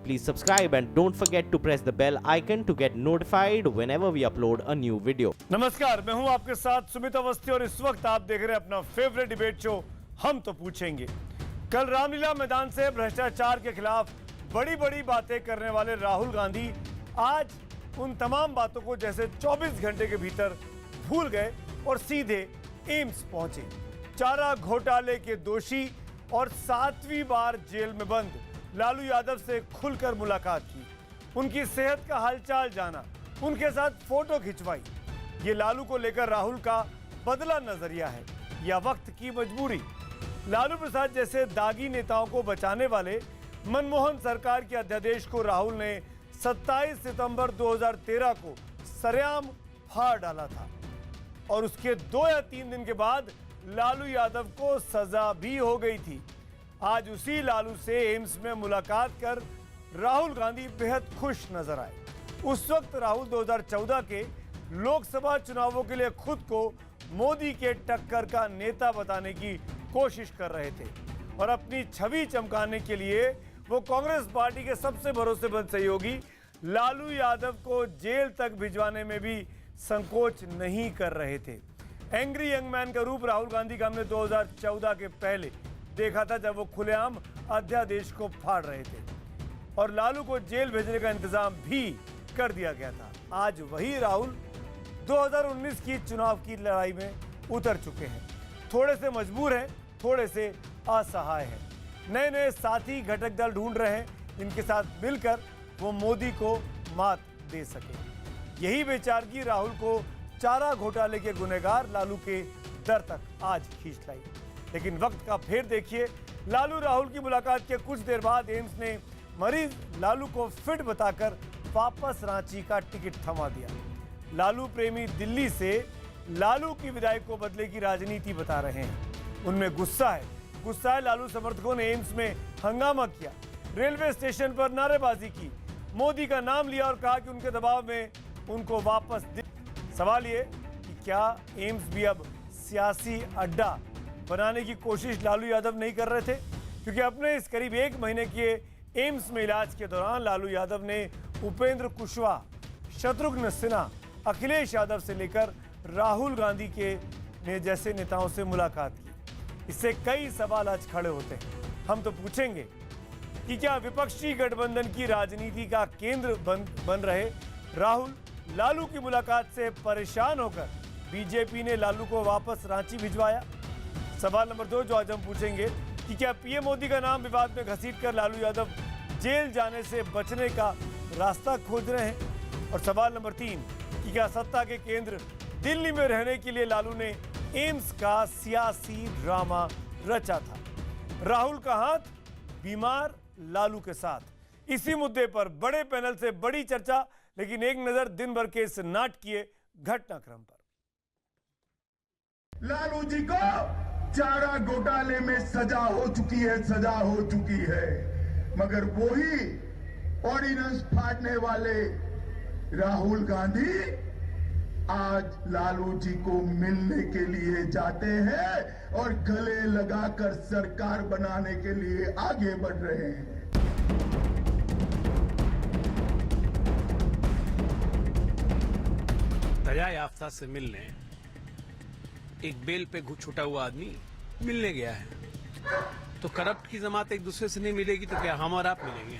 Please subscribe and don't forget to press the bell icon to get notified whenever we upload a new video. नमस्कार, मैं हूं आपके साथ सुमित अवस्थी और इस वक्त आप देख रहे हैं अपना फेवरेट डिबेट शो हम तो पूछेंगे। कल रामलीला मैदान से भ्रष्टाचार के खिलाफ बड़ी बड़ी बातें करने वाले राहुल गांधी आज उन तमाम बातों को जैसे 24 घंटे के भीतर भूल गए और सीधे एम्स पहुंचे। चारा घोटाले के दोषी और 7वीं बार जेल में बंद लालू यादव से खुलकर मुलाकात की, उनकी सेहत का हालचाल जाना, उनके साथ फोटो खिंचवाई। ये लालू को लेकर राहुल का बदला नजरिया है या वक्त की मजबूरी? लालू प्रसाद जैसे दागी नेताओं को बचाने वाले मनमोहन सरकार के अध्यादेश को राहुल ने 27 सितंबर 2013 को सरेआम फाड़ डाला था और उसके 2 या 3 दिन के बाद लालू यादव को सजा भी हो गई थी। आज उसी लालू से एम्स में मुलाकात कर राहुल गांधी बेहद खुश नजर आए। उस वक्त राहुल 2014 के लोकसभा चुनावों के लिए खुद को मोदी के टक्कर का नेता बताने की कोशिश कर रहे थे और अपनी छवि चमकाने के लिए वो कांग्रेस पार्टी के सबसे भरोसेमंद सहयोगी लालू यादव को जेल तक भिजवाने में भी संकोच नहीं कर रहे थे। एंग्री यंग मैन का रूप राहुल गांधी का हमने 2014 के पहले देखा था, जब वो खुलेआम अध्यादेश को फाड़ रहे थे और लालू को जेल भेजने का इंतजाम भी कर दिया गया था। आज वही राहुल 2019 की चुनाव की लड़ाई में उतर चुके हैं। थोड़े से मजबूर हैं, थोड़े से असहाय हैं। नए नए साथी घटक दल ढूंढ रहे हैं, इनके साथ मिलकर वो मोदी को मात दे सके। यही बेचारगी राहुल को चारा घोटाले के गुनहगार लालू के दर तक आज खींच लाई। लेकिन वक्त का फेर देखिए, लालू राहुल की मुलाकात के कुछ देर बाद एम्स ने मरीज लालू को फिट बताकर वापस रांची का टिकट थमा दिया। लालू प्रेमी दिल्ली से लालू की विदाई को बदले की राजनीति बता रहे हैं। उनमें गुस्सा है लालू समर्थकों ने एम्स में हंगामा किया, रेलवे स्टेशन पर नारेबाजी की, मोदी का नाम लिया और कहा कि उनके दबाव में उनको वापस सवाल ये कि क्या एम्स भी अब सियासी अड्डा बनाने की कोशिश लालू यादव नहीं कर रहे थे? क्योंकि अपने इस करीब 1 महीने के एम्स में इलाज के दौरान लालू यादव ने उपेंद्र कुशवाहा, शत्रुघ्न सिन्हा, अखिलेश यादव से लेकर राहुल गांधी के जैसे नेताओं से मुलाकात की। इससे कई सवाल आज खड़े होते हैं। हम तो पूछेंगे कि क्या विपक्षी गठबंधन की राजनीति का केंद्र बन रहे राहुल लालू की मुलाकात से परेशान होकर बीजेपी ने लालू को वापस रांची भिजवाया? सवाल नंबर 2 जो आज हम पूछेंगे कि क्या पीएम मोदी का नाम विवाद में घसीटकर लालू यादव जेल जाने से बचने का रास्ता खोज रहे हैं? और सवाल नंबर 3 कि क्या सत्ता के केंद्र दिल्ली में रहने के लिए लालू ने एम्स का सियासी ड्रामा रचा था? राहुल का हाथ बीमार लालू के साथ, इसी मुद्दे पर बड़े पैनल से बड़ी चर्चा। लेकिन एक नजर दिन भर के इस नाटकीय घटनाक्रम पर। लालू जी को चारा घोटाले में सजा हो चुकी है, मगर वही ऑर्डिनेंस फाड़ने वाले राहुल गांधी आज लालू जी को मिलने के लिए जाते हैं और गले लगाकर सरकार बनाने के लिए आगे बढ़ रहे हैं। दया याफ्ता से मिलने एक बेल पे छुटा हुआ आदमी मिलने गया है, तो करप्ट की जमात एक दूसरे से नहीं मिलेगी तो क्या हम और आप मिलेंगे?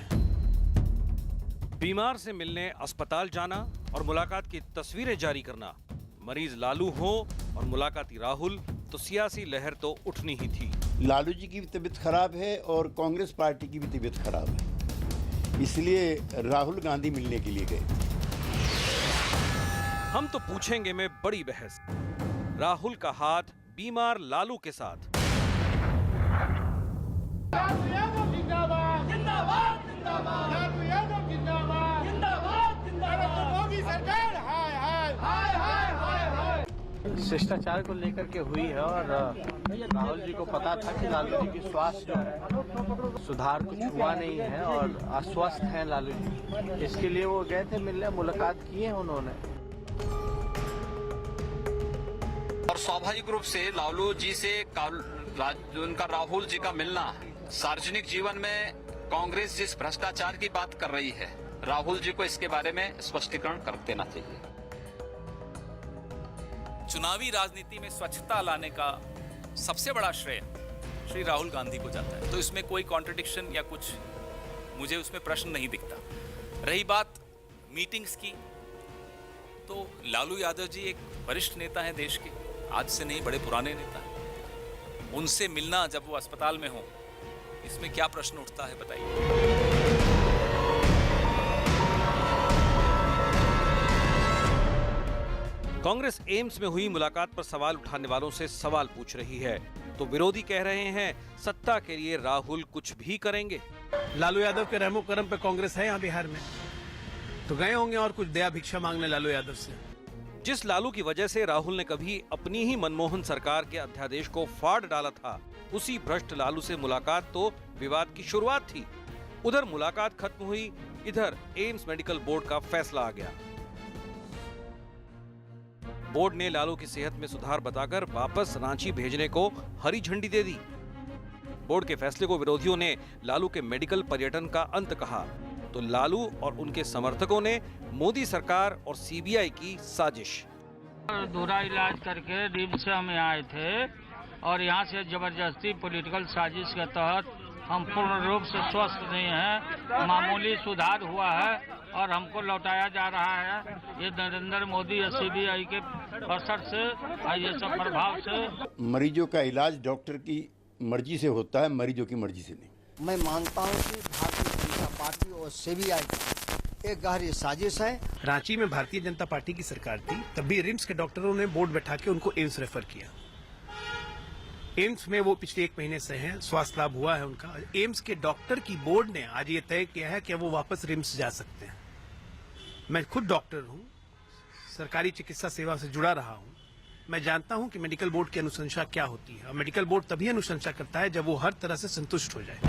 बीमार से मिलने अस्पताल जाना और मुलाकात की तस्वीरें जारी करना, मरीज लालू हो और मुलाकाती राहुल, तो सियासी लहर तो उठनी ही थी। लालू जी की भी तबीयत खराब है और कांग्रेस पार्टी की भी तबीयत खराब है, इसलिए राहुल गांधी मिलने के लिए गए। हम तो पूछेंगे में बड़ी बहस, राहुल का हाथ बीमार लालू के साथ। शिष्टाचार को लेकर के हुई है और राहुल जी को पता था कि लालू जी की स्वास्थ्य जो है सुधार कुछ हुआ नहीं है और अस्वस्थ हैं लालू जी, इसके लिए वो गए थे मिलने, मुलाकात की है उन्होंने। और स्वाभाविक रूप से लालू जी से उनका राहुल जी का मिलना सार्वजनिक जीवन में कांग्रेस जिस भ्रष्टाचार की बात कर रही है, राहुल जी को इसके बारे में स्पष्टीकरण कर देना चाहिए। चुनावी राजनीति में स्वच्छता लाने का सबसे बड़ा श्रेय श्री राहुल गांधी को जाता है, तो इसमें कोई कॉन्ट्रडिक्शन या कुछ मुझे उसमें प्रश्न नहीं दिखता। रही बात मीटिंग्स की, तो लालू यादव जी एक वरिष्ठ नेता हैं देश के, आज से नहीं बड़े पुराने नेता हैं। उनसे मिलना जब वो अस्पताल में हो, इसमें क्या प्रश्न उठता है बताइए। कांग्रेस एम्स में हुई मुलाकात पर सवाल उठाने वालों से सवाल पूछ रही है, तो विरोधी कह रहे हैं सत्ता के लिए राहुल कुछ भी करेंगे। लालू यादव के रहमो करम पे कांग्रेस है यहाँ बिहार में, तो गए होंगे और कुछ दया भिक्षा मांगने लालू यादव से। जिस लालू की वजह से राहुल ने कभी अपनी ही मनमोहन सरकार के अध्यादेश को फाड़ डाला था, उसी भ्रष्ट लालू से मुलाकात तो विवाद की शुरुआत थी। उधर मुलाकात खत्म हुई, इधर एम्स मेडिकल बोर्ड का फैसला आ गया। बोर्ड ने लालू की सेहत में सुधार बताकर वापस रांची भेजने को हरी झंडी दे दी। बोर्ड के फैसले को विरोधियों ने लालू के मेडिकल पर्यटन का अंत कहा, तो लालू और उनके समर्थकों ने मोदी सरकार और सीबीआई की साजिश। दोहरा इलाज करके रिम्स से हम यहाँ आए थे और यहाँ से जबरदस्ती पॉलिटिकल साजिश के तहत हम पूर्ण रूप से स्वस्थ नहीं हैं, मामूली सुधार हुआ है और हमको लौटाया जा रहा है। ये नरेंद्र मोदी और सीबीआई के असर से और ये सब प्रभाव से। मरीजों का इलाज डॉक्टर की मर्जी से होता है, मरीजों की मर्जी से नहीं। मैं मानता हूँ कि भारतीय जनता पार्टी और सीबीआई एक गहरी साजिश है। रांची में भारतीय जनता पार्टी की सरकार थी, तब भी रिम्स के डॉक्टरों ने बोर्ड बैठा के उनको एम्स रेफर किया। एम्स में वो पिछले 1 महीने से हैं, स्वास्थ्य लाभ हुआ है उनका। एम्स के डॉक्टर की बोर्ड ने आज ये तय किया है कि वो वापस रिम्स जा सकते हैं। मैं खुद डॉक्टर हूँ, सरकारी चिकित्सा सेवा से जुड़ा रहा हूँ। मैं जानता हूँ कि मेडिकल बोर्ड की अनुशंसा क्या होती है, और मेडिकल बोर्ड तभी अनुशंसा करता है जब वो हर तरह से संतुष्ट हो जाए।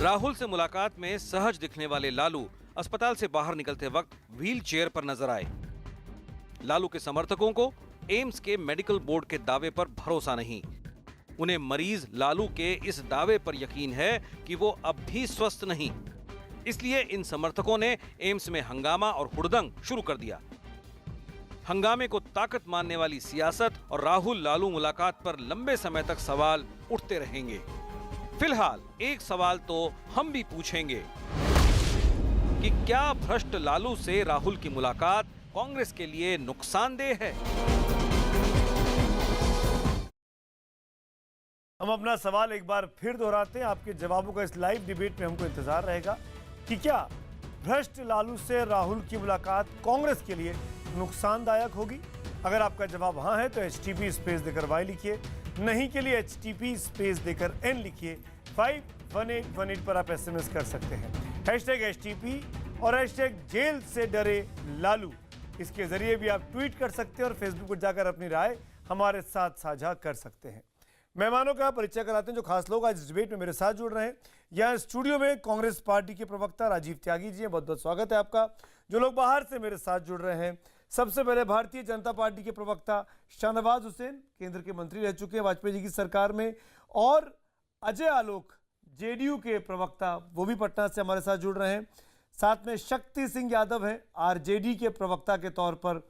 राहुल से मुलाकात में सहज दिखने वाले लालू अस्पताल से बाहर निकलते वक्त व्हील चेयर पर नजर आए। लालू के समर्थकों को एम्स के मेडिकल बोर्ड के दावे पर भरोसा नहीं। उन्हें मरीज लालू के इस दावे पर यकीन है कि वो अब भी स्वस्थ नहीं। इसलिए इन समर्थकों ने एम्स में हंगामा और हुड़दंग शुरू कर दिया। हंगामे को ताकत मानने वाली सियासत और राहुल लालू मुलाकात पर लंबे समय तक सवाल उठते रहेंगे। फिलहाल एक सवाल तो हम भी पूछेंगे कि क्या भ्रष्ट लालू से राहुल की मुलाकात कांग्रेस के लिए नुकसानदेह है? हम अपना सवाल एक बार फिर दोहराते हैं। आपके जवाबों का इस लाइव डिबेट में हमको इंतजार रहेगा कि क्या भ्रष्ट लालू से राहुल की मुलाकात कांग्रेस के लिए नुकसानदायक होगी। अगर आपका जवाब हाँ है तो HTP स्पेस देकर Y लिखिए, नहीं के लिए HTP स्पेस देकर N लिखिए। 51818 पर आप SMS कर सकते हैं। #HTP और #जेल से डरे लालू, इसके जरिए भी आप ट्वीट कर सकते हैं और फेसबुक पर जाकर अपनी राय हमारे साथ साझा कर सकते हैं। मेहमानों का परिचय कराते हैं जो खास लोग आज इस डिबेट में मेरे साथ जुड़ रहे हैं। यहाँ स्टूडियो में कांग्रेस पार्टी के प्रवक्ता राजीव त्यागी जी हैं, बहुत बहुत स्वागत है आपका। जो लोग बाहर से मेरे साथ जुड़ रहे हैं, सबसे पहले भारतीय जनता पार्टी के प्रवक्ता शाहनवाज हुसैन, केंद्र के मंत्री रह चुके हैं वाजपेयी जी की सरकार में, और अजय आलोक JDU के प्रवक्ता, वो भी पटना से हमारे साथ जुड़ रहे हैं। साथ में शक्ति सिंह यादव हैं RJD के प्रवक्ता के तौर पर,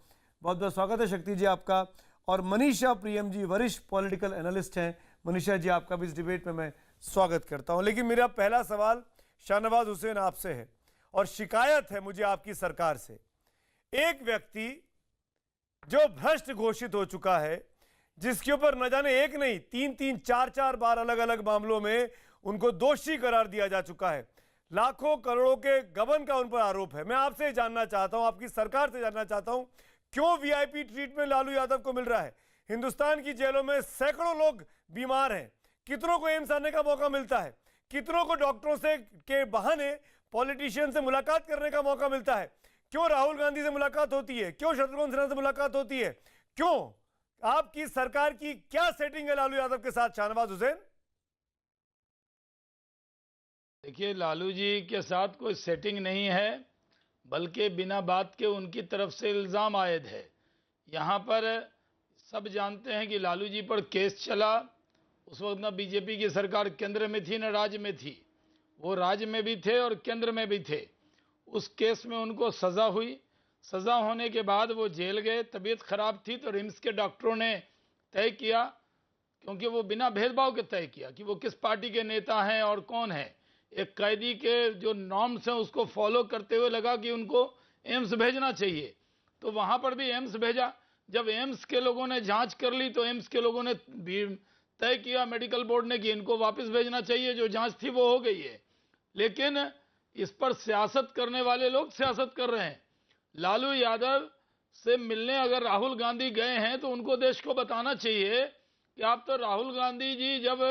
बहुत बहुत स्वागत है शक्ति जी आपका। और मनीषा प्रियम जी वरिष्ठ पॉलिटिकल एनालिस्ट हैं। मनीषा जी आपका भी इस डिबेट में मैं स्वागत करता हूं। लेकिन मेरा पहला सवाल शाहनवाज हुसैन आपसे है और शिकायत है मुझे आपकी सरकार से। एक व्यक्ति जो भ्रष्ट घोषित हो चुका है, जिसके ऊपर न जाने एक नहीं 3-3, 4-4 बार अलग अलग मामलों में उनको दोषी करार दिया जा चुका है, लाखों करोड़ों के गबन का उन पर आरोप है। मैं आपसे जानना चाहता हूं, आपकी सरकार से जानना चाहता हूं, क्यों VIP ट्रीटमेंट लालू यादव को मिल रहा है? हिंदुस्तान की जेलों में सैकड़ों लोग बीमार हैं, कितनों को एम्स आने का मौका मिलता है, कितनों को डॉक्टरों से के बहाने पॉलिटिशियन से मुलाकात करने का मौका मिलता है। क्यों राहुल गांधी से मुलाकात होती है, क्यों शत्रुघ्न सिन्हा से मुलाकात होती है, क्यों आपकी सरकार की क्या सेटिंग है लालू यादव के साथ? शाहनवाज हुसैन। देखिए, लालू जी के साथ कोई सेटिंग नहीं है, बल्कि बिना बात के उनकी तरफ से इल्ज़ाम आयद है। यहाँ पर सब जानते हैं कि लालू जी पर केस चला, उस वक्त ना बीजेपी की सरकार केंद्र में थी न राज्य में थी, वो राज्य में भी थे और केंद्र में भी थे। उस केस में उनको सजा हुई। सजा होने के बाद वो जेल गए। तबीयत खराब थी तो रिम्स के डॉक्टरों ने तय किया, क्योंकि वो बिना भेदभाव के तय किया कि वो किस पार्टी के नेता हैं और कौन है। एक कैदी के जो नॉर्म्स हैं उसको फॉलो करते हुए लगा कि उनको एम्स भेजना चाहिए, तो वहां पर भी एम्स भेजा। जब एम्स के लोगों ने जांच कर ली तो एम्स के लोगों ने भी तय किया, मेडिकल बोर्ड ने, कि इनको वापस भेजना चाहिए। जो जांच थी वो हो गई है, लेकिन इस पर सियासत करने वाले लोग सियासत कर रहे हैं। लालू यादव से मिलने अगर राहुल गांधी गए हैं तो उनको देश को बताना चाहिए कि आप तो राहुल गांधी जी जब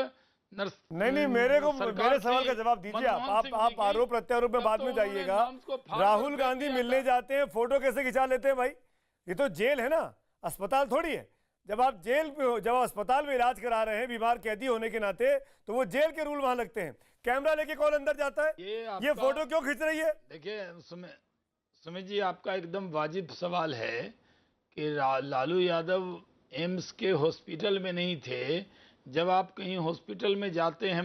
नहीं, मेरे सवाल का जवाब दीजिए। आप आरोप प्रत्यारोप में बाद में जाइएगा। राहुल गांधी मिलने जाते हैं, फोटो कैसे खिंचा लेते हैं भाई? ये तो जेल है ना, अस्पताल थोड़ी है। जब आप जेल में हो, जब अस्पताल में इलाज करा रहे हैं बीमार कैदी होने के नाते, तो वो जेल के रूल वहां लगते हैं। कैमरा लेके कौन अंदर जाता है? ये फोटो क्यों खींच रही है? देखिए सुमित जी, आपका एकदम वाजिब सवाल है कि लालू यादव एम्स के हॉस्पिटल में नहीं थे। जब आप कहीं हॉस्पिटल में जाते हैं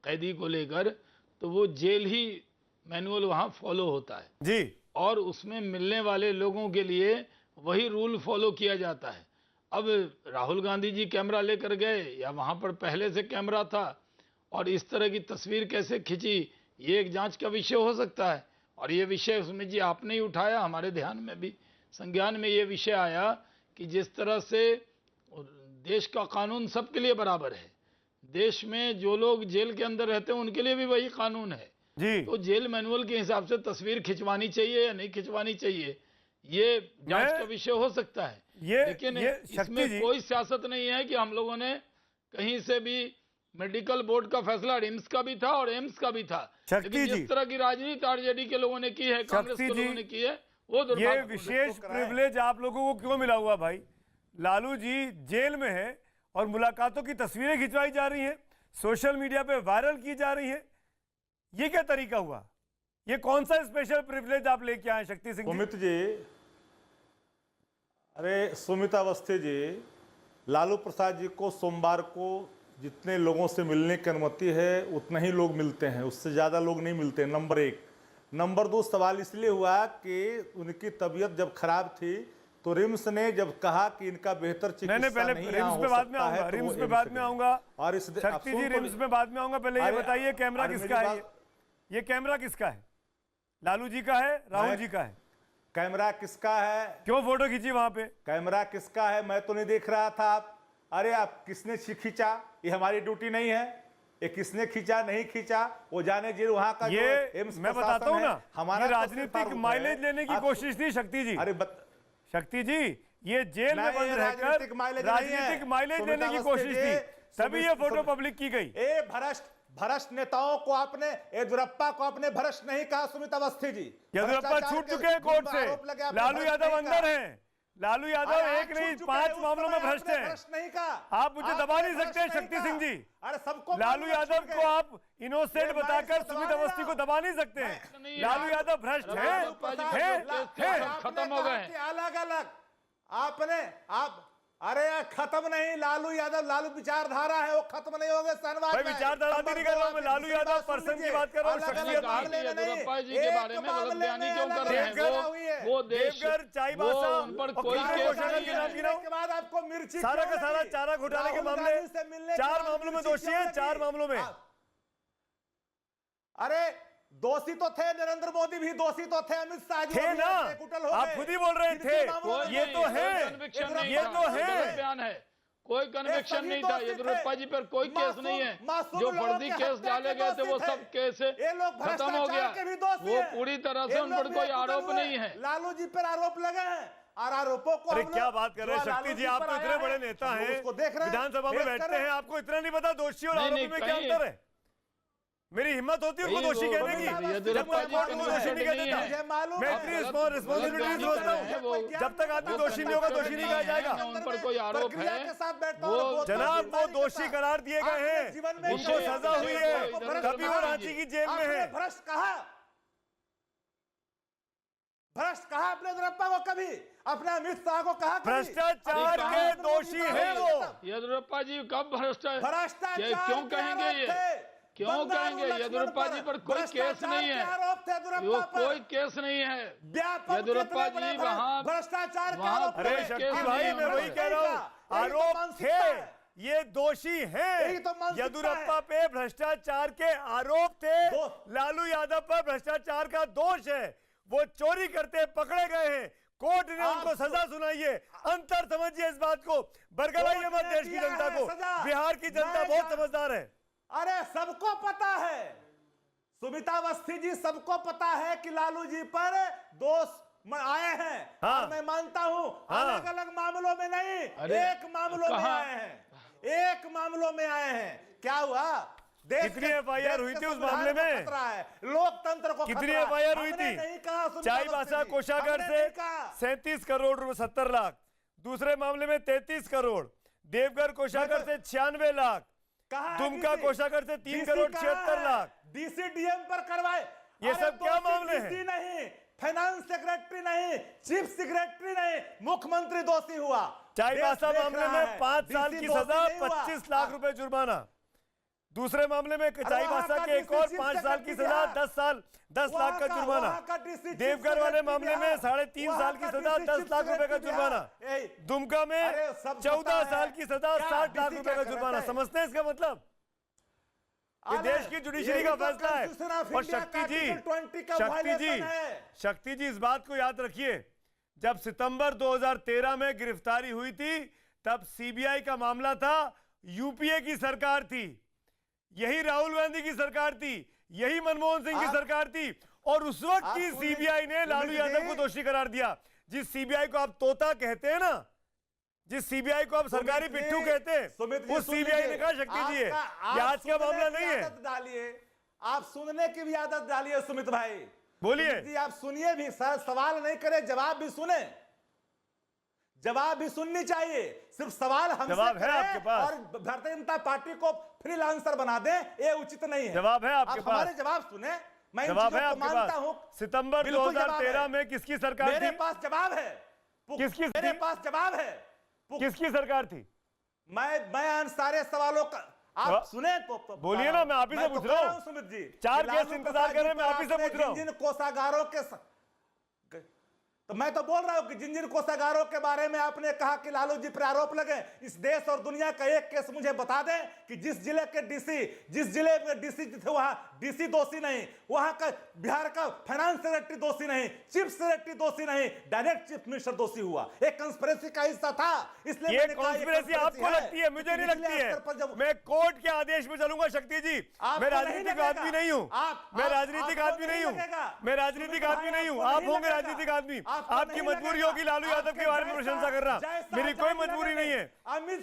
कैदी को लेकर, तो वो जेल ही मैनुअल वहाँ फॉलो होता है जी, और उसमें मिलने वाले लोगों के लिए वही रूल फॉलो किया जाता है। अब राहुल गांधी जी कैमरा लेकर गए या वहाँ पर पहले से कैमरा था, और इस तरह की तस्वीर कैसे खिंची, ये एक जांच का विषय हो सकता है। और ये विषय सुमित जी आपने ही उठाया, हमारे ध्यान में भी, संज्ञान में ये विषय आया कि जिस तरह से देश का कानून सबके लिए बराबर है, देश में जो लोग जेल के अंदर रहते हैं उनके लिए भी वही कानून है जी। तो जेल मैनुअल के हिसाब से तस्वीर खिंचवानी चाहिए या नहीं खिंचवानी चाहिए, ये जांच का विषय हो सकता है। लेकिन इसमें कोई सियासत नहीं है कि हम लोगों ने कहीं से भी, मेडिकल बोर्ड का फैसला रिम्स का भी था और एम्स का भी था, लेकिन जिस तरह की राजनीति आरजेडी के लोगों ने की है, कांग्रेस के लोगों ने की है, वो ये विशेष प्रिविलेज आप लोगों को क्यों मिला हुआ भाई? लालू जी जेल में है और मुलाकातों की तस्वीरें खिंचवाई जा रही हैं, सोशल मीडिया पे वायरल की जा रही हैं। ये क्या तरीका हुआ? ये कौन सा स्पेशल प्रिविलेज आप लेके आए शक्ति सिंह सुमित जी? अरे सुमित अवस्थी जी, लालू प्रसाद जी को सोमवार को जितने लोगों से मिलने की अनुमति है उतने ही लोग मिलते हैं, उससे ज़्यादा लोग नहीं मिलते। नंबर एक। नंबर दो, सवाल इसलिए हुआ कि उनकी तबीयत जब खराब थी तो रिम्स ने जब कहा कि इनका बेहतर चिकित्सा नहीं रिम्स पे बाद में आऊंगा, रिम्स पे बाद में आऊंगा। और इस शक्ति जी रिम्स पे बाद में आऊंगा, पहले ये बताइए कैमरा किसका है? ये कैमरा किसका है? लालू जी का है, राहुल जी का है? कैमरा किसका है? क्यों फोटो खींची वहां पे? कैमरा किसका है? मैं तो नहीं देख रहा था। अरे आप किसने खींचा? ये हमारी ड्यूटी नहीं है। ये किसने खींचा नहीं खींचा वो जाने जी। वहां का ये मैं बताता हूँ ना, हमारा राजनीतिक माइलेज लेने की कोशिश थी शक्ति जी। अरे शक्ति जी, ये जेल में बंद रहकर राजनीतिक माइलेज लेने की कोशिश थी, तभी ये फोटो पब्लिक की गई। भ्रष्ट नेताओं को आपने, येदियुरप्पा को आपने भ्रष्ट नहीं कहा सुमित अवस्थी जी। येदियुरप्पा छूट चुके हैं कोर्ट से, लालू यादव अंदर हैं। लालू यादव एक नहीं 5 मामलों में भ्रष्ट हैं। आप मुझे दबा नहीं सकते शक्ति सिंह जी। अरे सबको लालू यादव को आप इनोसेंट बताकर सुमित अवस्थी को दबा नहीं सकते। लालू यादव भ्रष्ट है। खत्म हो गए अलग अलग। आपने आप अरे खत्म नहीं, लालू यादव, लालू विचारधारा है, वो खत्म नहीं होंगे। भाई विचारधारा नहीं कर रहा हूं मैं, लालू यादव पर्सन की बात कर रहा हूं, शख्सियत येदियुरप्पा जी के बारे में गलत बयानी क्यों कर रहे हैं? वो देवघर चाईबासा उन पर कोई केस नहीं है। के बाद आपको मिर्ची सारा का सारा चारा घोटाले के मामले 4 मामलों में दोषी है, 4 मामलों में। अरे दोषी तो थे, नरेंद्र मोदी भी दोषी तो थे, अमित शाह जी थे ना, आप खुद ही बोल रहे थे। ये तो है, ये तो है, बयान है, कोई कन्विक्शन नहीं था। येदियुरप्पा जी पर कोई केस नहीं है, जो फर्जी केस डाले गए थे वो सब केस खत्म हो गया, वो पूरी तरह से उन पर कोई आरोप नहीं है। लालू जी पर आरोप लगे हैं और आरोपों को, अरे क्या बात कर रहे हैं शक्ति जी, आप तो इतने बड़े नेता हैं, विधानसभा में बैठते हैं, आपको इतना नहीं पता दोषी और आरोपी में क्या अंतर है? मेरी हिम्मत होती है उनको दोषी कहने की, जब तक कोर्ट उनको दोषी नहीं कह देता। मैं इतनी रिस्पॉन्सिबिलिटी समझता हूँ, जब तक आदमी दोषी नहीं होगा दोषी नहीं कहा जाएगा। उन पर कोई आरोप है, वो जनाब वो दोषी करार दिए गए हैं, उनको सजा हुई है, तभी वो रांची की जेल में है। भ्रष्ट कहा अपने येदियुरप्पा को? कभी अपने अमित शाह को कहा? भ्रष्टाचार के दोषी है वो। येदियुरप्पा जी कब भ्रष्टाचार क्यों कहेंगे? ये क्यों कहेंगे? येदियुरप्पा जी पर कोई केस नहीं है, वो कोई केस नहीं है। येदियुरप्पा जी वहाँ भ्रष्टाचार अरे शक्ति भाई, मैं वही कह रहा हूँ, आरोप थे, ये दोषी हैं। येदियुरप्पा पे भ्रष्टाचार के आरोप थे, लालू यादव पर भ्रष्टाचार का दोष है, वो चोरी करते पकड़े गए हैं, कोर्ट ने उनको सजा सुनाई है। अंतर समझिए इस बात को, बरगलाइए मत देश की जनता को। बिहार की जनता बहुत समझदार है। अरे सबको पता है, सुमिता अवस्थी जी, सबको पता है कि लालू जी पर दोष आए हैं। हाँ। और मैं मानता हूं, अलग अलग मामलों में नहीं, एक मामलों में आए हैं, एक मामलों में आए हैं। क्या हुआ? कितनी एफआईआर हुई थी उस मामले में? लोकतंत्र को कितनी एफआईआर हुई थी? चाईबासा कोषागार से 37 करोड़ 70 लाख, दूसरे मामले में 33 करोड़, देवघर कोषागार से 96 लाख, दुमका कोषागार से 3 करोड़ 76 लाख, डीसीडीएम पर करवाए। ये सब क्या मामले हैं? नहीं, फाइनेंस सेक्रेटरी नहीं, चीफ सेक्रेटरी नहीं, मुख्यमंत्री दोषी हुआ। चाईबासा मामले में 5 साल की सजा, 25 लाख रुपए जुर्माना। दूसरे मामले में चाईबासा के एक और 5 साल की सजा, 10 लाख का जुर्माना। देवघर वाले मामले में 3.5 साल की सजा, 10 लाख रुपए का जुर्माना। दुमका में 14 साल की सजा, 60 लाख रुपए का जुर्माना। समझते हैं इसका मतलब? ये देश की जुडिशरी का फैसला है। और शक्ति जी इस बात को याद रखिए, जब सितंबर 2013 में गिरफ्तारी हुई थी, तब सीबीआई का मामला था, यूपीए की सरकार थी, यही राहुल गांधी की सरकार थी, यही मनमोहन सिंह की सरकार थी, और उस वक्त की सीबीआई ने लालू यादव को दोषी करार दिया। जिस सीबीआई को आप तोता कहते हैं ना, जिस सीबीआई को आप सरकारी पिट्ठू कहते हैं, उस सीबीआई ने कहा शक्ति जी है, ये आज का मामला नहीं है। डालिए, आप सुनने की भी आदत डालिए सुमित भाई। बोलिए जी, आप सुनिए भी, सवाल नहीं करे, जवाब भी सुने, जवाब भी सुननी चाहिए। सिर्फ सवाल हमसे जवाब है आपके पास, और भारतीय जनता पार्टी को फ्रीलांसर बना दे, ये उचित नहीं है। जवाब है आपके पास, हमारे जवाब सुने। मैं जवाब है आपके पास। सितंबर 2013 में किसकी सरकार थी? मेरे पास जवाब है। किसकी? मेरे पास जवाब है। किसकी सरकार थी? मैं सारे सवालों का आप सुने तो बोलिए ना, मैं आप ही से पूछ रहा हूँ। सुमित जी, 4 केस इंतजार कर रहे हैं, मैं आप ही से पूछ रहा हूँ। जिन कोषागारों के तो मैं तो बोल रहा हूं कि जिन कोषागारों के बारे में आपने कहा कि लालू जी पर आरोप लगे, इस देश और दुनिया का एक केस मुझे बता दें कि जिस जिले में डीसी थे वहां डीसी दोषी नहीं, वहां का बिहार का फाइनेंस सेक्रेटरी दोषी नहीं, चीफ सेक्रेटरी दोषी नहीं, डायरेक्ट चीफ मिनिस्टर दोषी हुआ। एक कंस्पिरेसी का हिस्सा था, इसलिए ये कंस्पिरेसी आपको लगती है, मुझे नहीं लगती है। मैं कोर्ट के आदेश में चलूंगा शक्ति जी। मैं राजनीतिक आदमी नहीं हूँ, मैं राजनीतिक आदमी नहीं हूँ, मैं राजनीतिक आदमी नहीं हूँ। आप होंगे राजनीतिक आदमी, आपकी मजबूरी होगी लालू यादव के बारे में प्रशंसा करना, मेरी कोई मजबूरी नहीं है।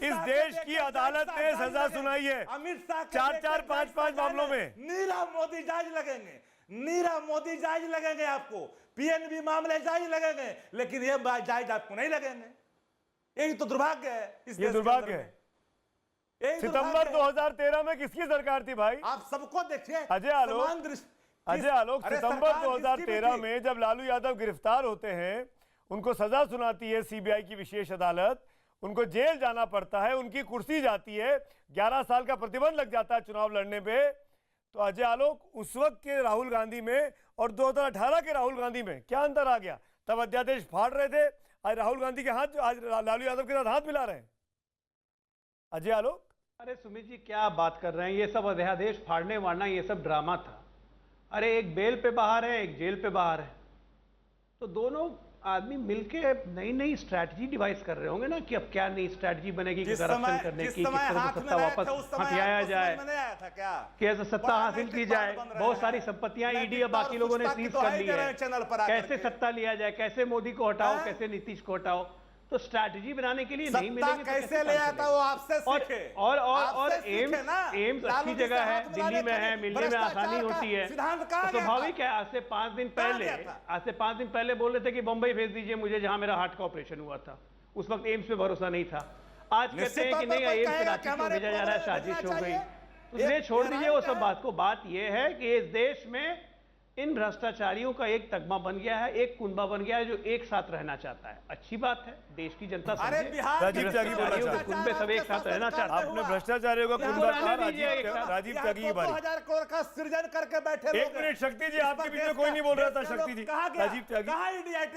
इस देश की अदालत ने सजा सुनाई है 4-4, 5-5 मामलों में। नीरव मोदी जायज लगेंगे, नीरव मोदी जायज लगेंगे आपको, पीएनबी मामले जायज लगेंगे, लेकिन ये जायज आपको नहीं लगेंगे। यही तो दुर्भाग्य है। ये दुर्भाग्य है। सितंबर 2013 में किसकी सरकार थी भाई? आप सबको देखिए, अजय आलोक सितंबर 2013 में जब लालू यादव गिरफ्तार होते हैं, उनको सजा सुनाती है सीबीआई की विशेष अदालत, उनको जेल जाना पड़ता है, उनकी कुर्सी जाती है, 11 साल का प्रतिबंध लग जाता है चुनाव लड़ने पे। तो अजय आलोक उस वक्त के राहुल गांधी में और 2018 के राहुल गांधी में क्या अंतर आ गया? तब अध्यादेश फाड़ रहे थे, आज राहुल गांधी के हाथ, आज लालू यादव के साथ हाथ मिला रहे हैं अजय आलोक। अरे सुमित जी क्या बात कर रहे हैं, ये सब अध्यादेश फाड़ने वाड़ना ये सब ड्रामा था। अरे एक बेल पे बाहर है, एक जेल पे बाहर है, तो दोनों आदमी मिलके नई स्ट्रैटेजी डिवाइस कर रहे होंगे ना कि अब क्या नई स्ट्रैटेजी बनेगी कि करप्शन करने की, किस तरह से सत्ता वापस हथियाया जाए, कैसे सत्ता हासिल की जाए। बहुत सारी संपत्तियां ईडी और बाकी लोगों ने सीज कर ली है, कैसे सत्ता लिया जाए, कैसे मोदी को हटाओ, कैसे नीतीश को हटाओ। तो स्ट्रैटेजी बनाने के लिए नहीं मिलेगी, कैसे ले आता वो आपसे सीखे। और एम्स अच्छी जगह है, दिल्ली में है, मिलने में आसानी होती है। स्वाभाविक है। आज से 5 दिन पहले बोल रहे थे कि बंबई भेज दीजिए मुझे, जहां मेरा हार्ट का ऑपरेशन हुआ था। उस वक्त एम्स पे भरोसा नहीं था। आज कहते हैं कि नहीं एम्स रांची क्यों भेजा जा रहा है, साजिश हो गई। तो ये छोड़ दीजिए वो सब बात को। बात यह है कि इस देश में इन भ्रष्टाचारियों का एक तगमा बन गया है, एक कुनबा बन गया है जो एक साथ रहना चाहता है। अच्छी बात है, देश की जनता समझे। राजीव त्यागी कुनबे सब एक साथ रहना चाहते हैं। आपने भ्रष्टाचारियों का कुनबा कहा, राजीव त्यागी की बारी। 2000 करोड़ का सृजन करके बैठे। एक मिनट शक्ति जी, आपके बीच में कोई नहीं बोल रहा था। शक्ति जी, राजीव त्यागी,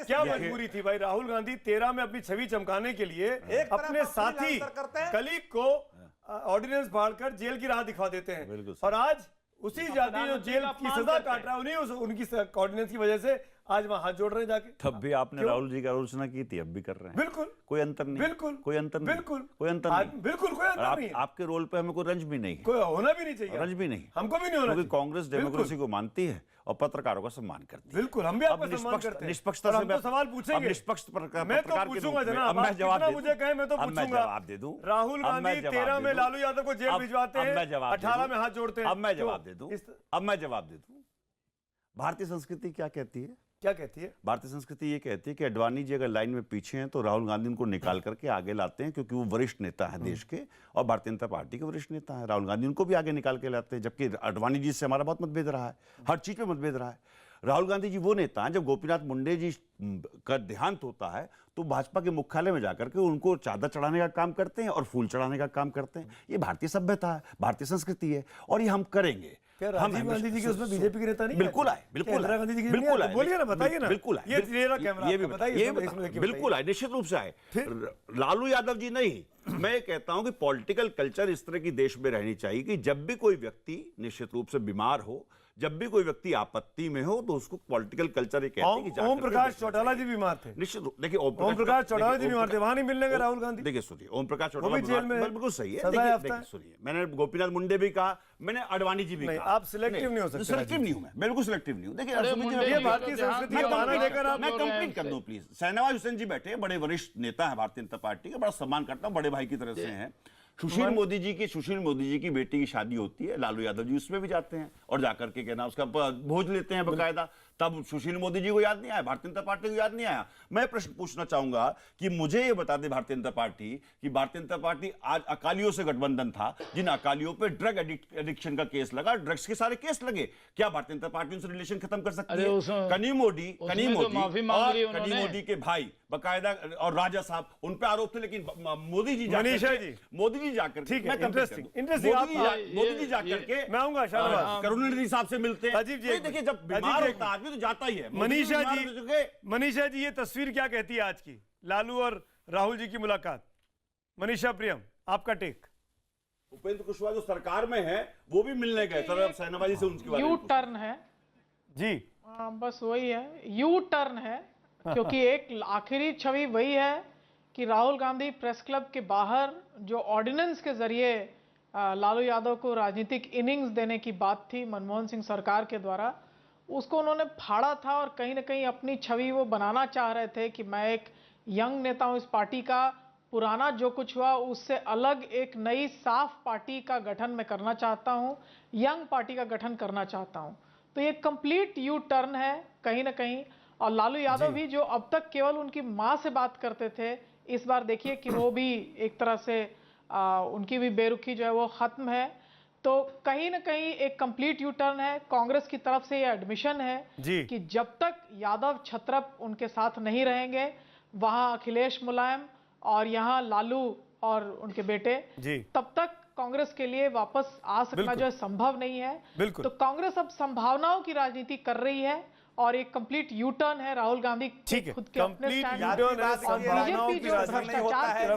क्या मजबूरी थी भाई? राहुल गांधी 13 में अपनी छवि चमकाने के लिए अपने साथी कलीग को ऑर्डिनेंस फाड़कर जेल की राह दिखा देते हैं, और आज उसी जाति जो जेल की सजा काट रहा है उन्हीं उनकी ऑर्डिनेंस की वजह से आज वहां हाथ जोड़ रहे हैं जाके। तब भी आपने राहुल जी की आलोचना की थी, अब भी कर रहे हैं। बिल्कुल कोई अंतर नहीं, बिल्कुल कोई अंतर नहीं, बिल्कुल कोई अंतर नहीं, बिल्कुल कोई अंतर नहीं। आपके रोल पे हमें कोई रंज भी नहीं, कोई होना भी नहीं चाहिए, रंज भी नहीं, हमको भी नहीं होना क्योंकि कांग्रेस डेमोक्रेसी को मानती है और पत्रकारों का सम्मान करती है। बिल्कुल, हम भी आपका सम्मान करते हैं। निष्पक्षता से हम सवाल पूछेंगे, निष्पक्ष मैं तो पूछूंगा जनाब, आप जितना मुझे कहें मैं तो पूछूंगा। जवाब दे दूं। राहुल गांधी 13 में लालू यादव को जेल भिजवाते हैं, 18 में हाथ जोड़ते हैं। अब मैं जवाब दे दूं। भारतीय संस्कृति क्या कहती है? क्या कहती है? भारतीय संस्कृति ये कहती है कि अडवाणी जी अगर लाइन में पीछे हैं तो राहुल गांधी उनको निकाल करके आगे लाते हैं, क्योंकि वो वरिष्ठ नेता है देश के और भारतीय जनता पार्टी के वरिष्ठ नेता है। राहुल गांधी उनको भी आगे निकाल के लाते हैं, जबकि अडवाणी जी से हमारा बहुत मतभेद रहा है, हर चीज में मतभेद रहा है। राहुल गांधी जी वो नेता हैं, जब गोपीनाथ मुंडे जी का देहांत होता है तो भाजपा के मुख्यालय में जाकर के उनको चादर चढ़ाने का काम करते हैं और फूल चढ़ाने का काम करते हैं। ये भारतीय सभ्यता है, भारतीय संस्कृति है, और ये हम करेंगे। राजीव गांधी जी के उसमें बीजेपी के नेता नहीं? बिल्कुल आए, इंदिरा गांधी जी की बिल्कुल आए। बोलिए ना, बताइए ना। बिल्कुल आए, ये कैमरा ये भी बताइए, बिल्कुल आए, निश्चित रूप से आए। लालू यादव जी नहीं, मैं कहता हूं कि पॉलिटिकल कल्चर इस तरह की देश में रहनी चाहिए कि जब भी कोई व्यक्ति निश्चित रूप से बीमार हो, जब भी कोई व्यक्ति आपत्ति में हो, तो उसको पॉलिटिकल कल्चर ये कहते हैं कि ओम प्रकाश चौटाला जी बीमार थे। निश्चित रूप, देखिए ओम प्रकाश चौटाला जी बीमार थे, वहां नहीं मिलने गए राहुल गांधी। देखिए सुनिए, ओम प्रकाश चौटाला जेल में बिल्कुल सही है। देखिए सुनिए, मैंने गोपीनाथ मुंडे भी कहा, मैंने अडवाणी जी भी कहा। आप सिलेक्टिव नहीं हो सकते। सिलेक्टिव नहीं हूं मैं, बिल्कुल सिलेक्टिव नहीं हूं। देखिए भारतीय संस्कृति का बहाना लेकर आप मैं कंप्लीट कर दूं प्लीज। शहनवाज हुसैन जी बैठे, बड़े वरिष्ठ नेता है भारतीय जनता पार्टी के, बड़ा सम्मान करता हूं, बड़े भाई की तरह से हैं। सुशील मोदी जी की बेटी की शादी होती है, लालू यादव जी उसमें भी जाते हैं और जाकर के कहना उसका भोज लेते हैं बकायदा। तब सुशील मोदी जी को याद नहीं आया, भारतीय जनता पार्टी को याद नहीं आया। मैं प्रश्न पूछना चाहूंगा कि मुझे ये बता दे भारतीय जनता पार्टी कि भारतीय जनता पार्टी आज अकालियों से गठबंधन था, जिन अकालियों पे ड्रग एडिक्शन का केस लगा, ड्रग्स के सारे केस लगे, क्या भारतीय जनता पार्टी उनसे रिलेशन खत्म कर सकती है? कनी मोदी के भाई बकायदा और राजा साहब, उन पे आरोप थे, लेकिन मोदी जी जाकर ठीक है, मोदी जी जाकर के मैं आऊंगा करुणानिधि साहब से मिलते हैं। राजीव जी, देखिए जब बीमार होता आदमी तो जाता ही है। मनीषा जी, ये तस्वीर क्या कहती है आज की लालू और राहुल जी की मुलाकात? मनीषा प्रियम, आपका टेक। उपेंद्र कुशवाहा जो सरकार में है वो भी मिलने गए सर शहनवाज जी से, उनकी बारे में यू टर्न है जी। बस वही है, यू टर्न है, क्योंकि एक आखिरी छवि वही है कि राहुल गांधी प्रेस क्लब के बाहर जो ऑर्डिनेंस के जरिए लालू यादव को राजनीतिक इनिंग्स देने की बात थी मनमोहन सिंह सरकार के द्वारा, उसको उन्होंने फाड़ा था और कहीं ना कहीं अपनी छवि वो बनाना चाह रहे थे कि मैं एक यंग नेता हूं इस पार्टी का, पुराना जो कुछ हुआ उससे अलग एक नई साफ पार्टी का गठन मैं करना चाहता हूं, यंग पार्टी का गठन करना चाहता हूं। तो ये कंप्लीट यू टर्न है कहीं ना कहीं। और लालू यादव भी जो अब तक केवल उनकी मां से बात करते थे, इस बार देखिए कि वो भी एक तरह से उनकी भी बेरुखी जो है वो खत्म है। तो कहीं ना कहीं एक कंप्लीट यू टर्न है। कांग्रेस की तरफ से ये एडमिशन है कि जब तक यादव छत्रप उनके साथ नहीं रहेंगे, वहां अखिलेश मुलायम और यहाँ लालू और उनके बेटे, तब तक कांग्रेस के लिए वापस आ सकना जो है संभव नहीं है। तो कांग्रेस अब संभावनाओं की राजनीति कर रही है और एक कंप्लीट यू टर्न है राहुल गांधी खुद के अपने स्टैंड।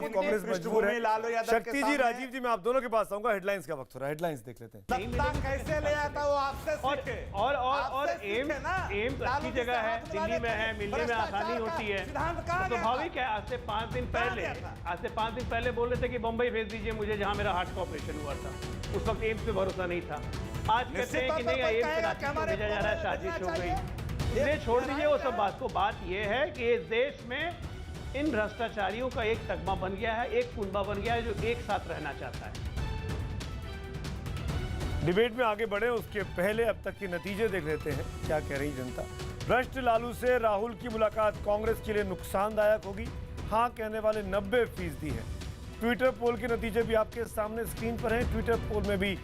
कांग्रेस मजबूर है। शक्ति जी, राजीव जी, मैं आप दोनों के पास आऊंगा। हेडलाइंस का वक्त हो रहा है, हेडलाइंस देख लेते हैं। कैसे ले आता वो आपसे और एम्स अच्छी जगह है, दिल्ली में है, मिलने में आसानी होती है, तो स्वाभाविक है। आज से 5 दिन पहले बोल रहे थे कि बम्बई भेज दीजिए मुझे, जहां मेरा हार्ट का ऑपरेशन हुआ था। उस वक्त एम्स पे भरोसा नहीं था। आज कहते हैं कि नहीं, एम्स रांची को भेजा जा रहा है, साजिश हो गई। इन्हें छोड़ दीजिए वो सब बात को। बात यह है कि इस देश में इन भ्रष्टाचारियों का एक तगमा बन गया है, एक कुनबा बन गया है जो एक साथ रहना चाहता है। डिबेट में आगे बढ़े उसके पहले अब तक के नतीजे देख लेते हैं, क्या कह रही जनता। भ्रष्ट लालू से राहुल की मुलाकात कांग्रेस के लिए नुकसानदायक होगी, हाँ कहने वाले 90% है। ट्विटर पोल के नतीजे भी आपके सामने स्क्रीन पर हैं। ट्विटर पोल में भी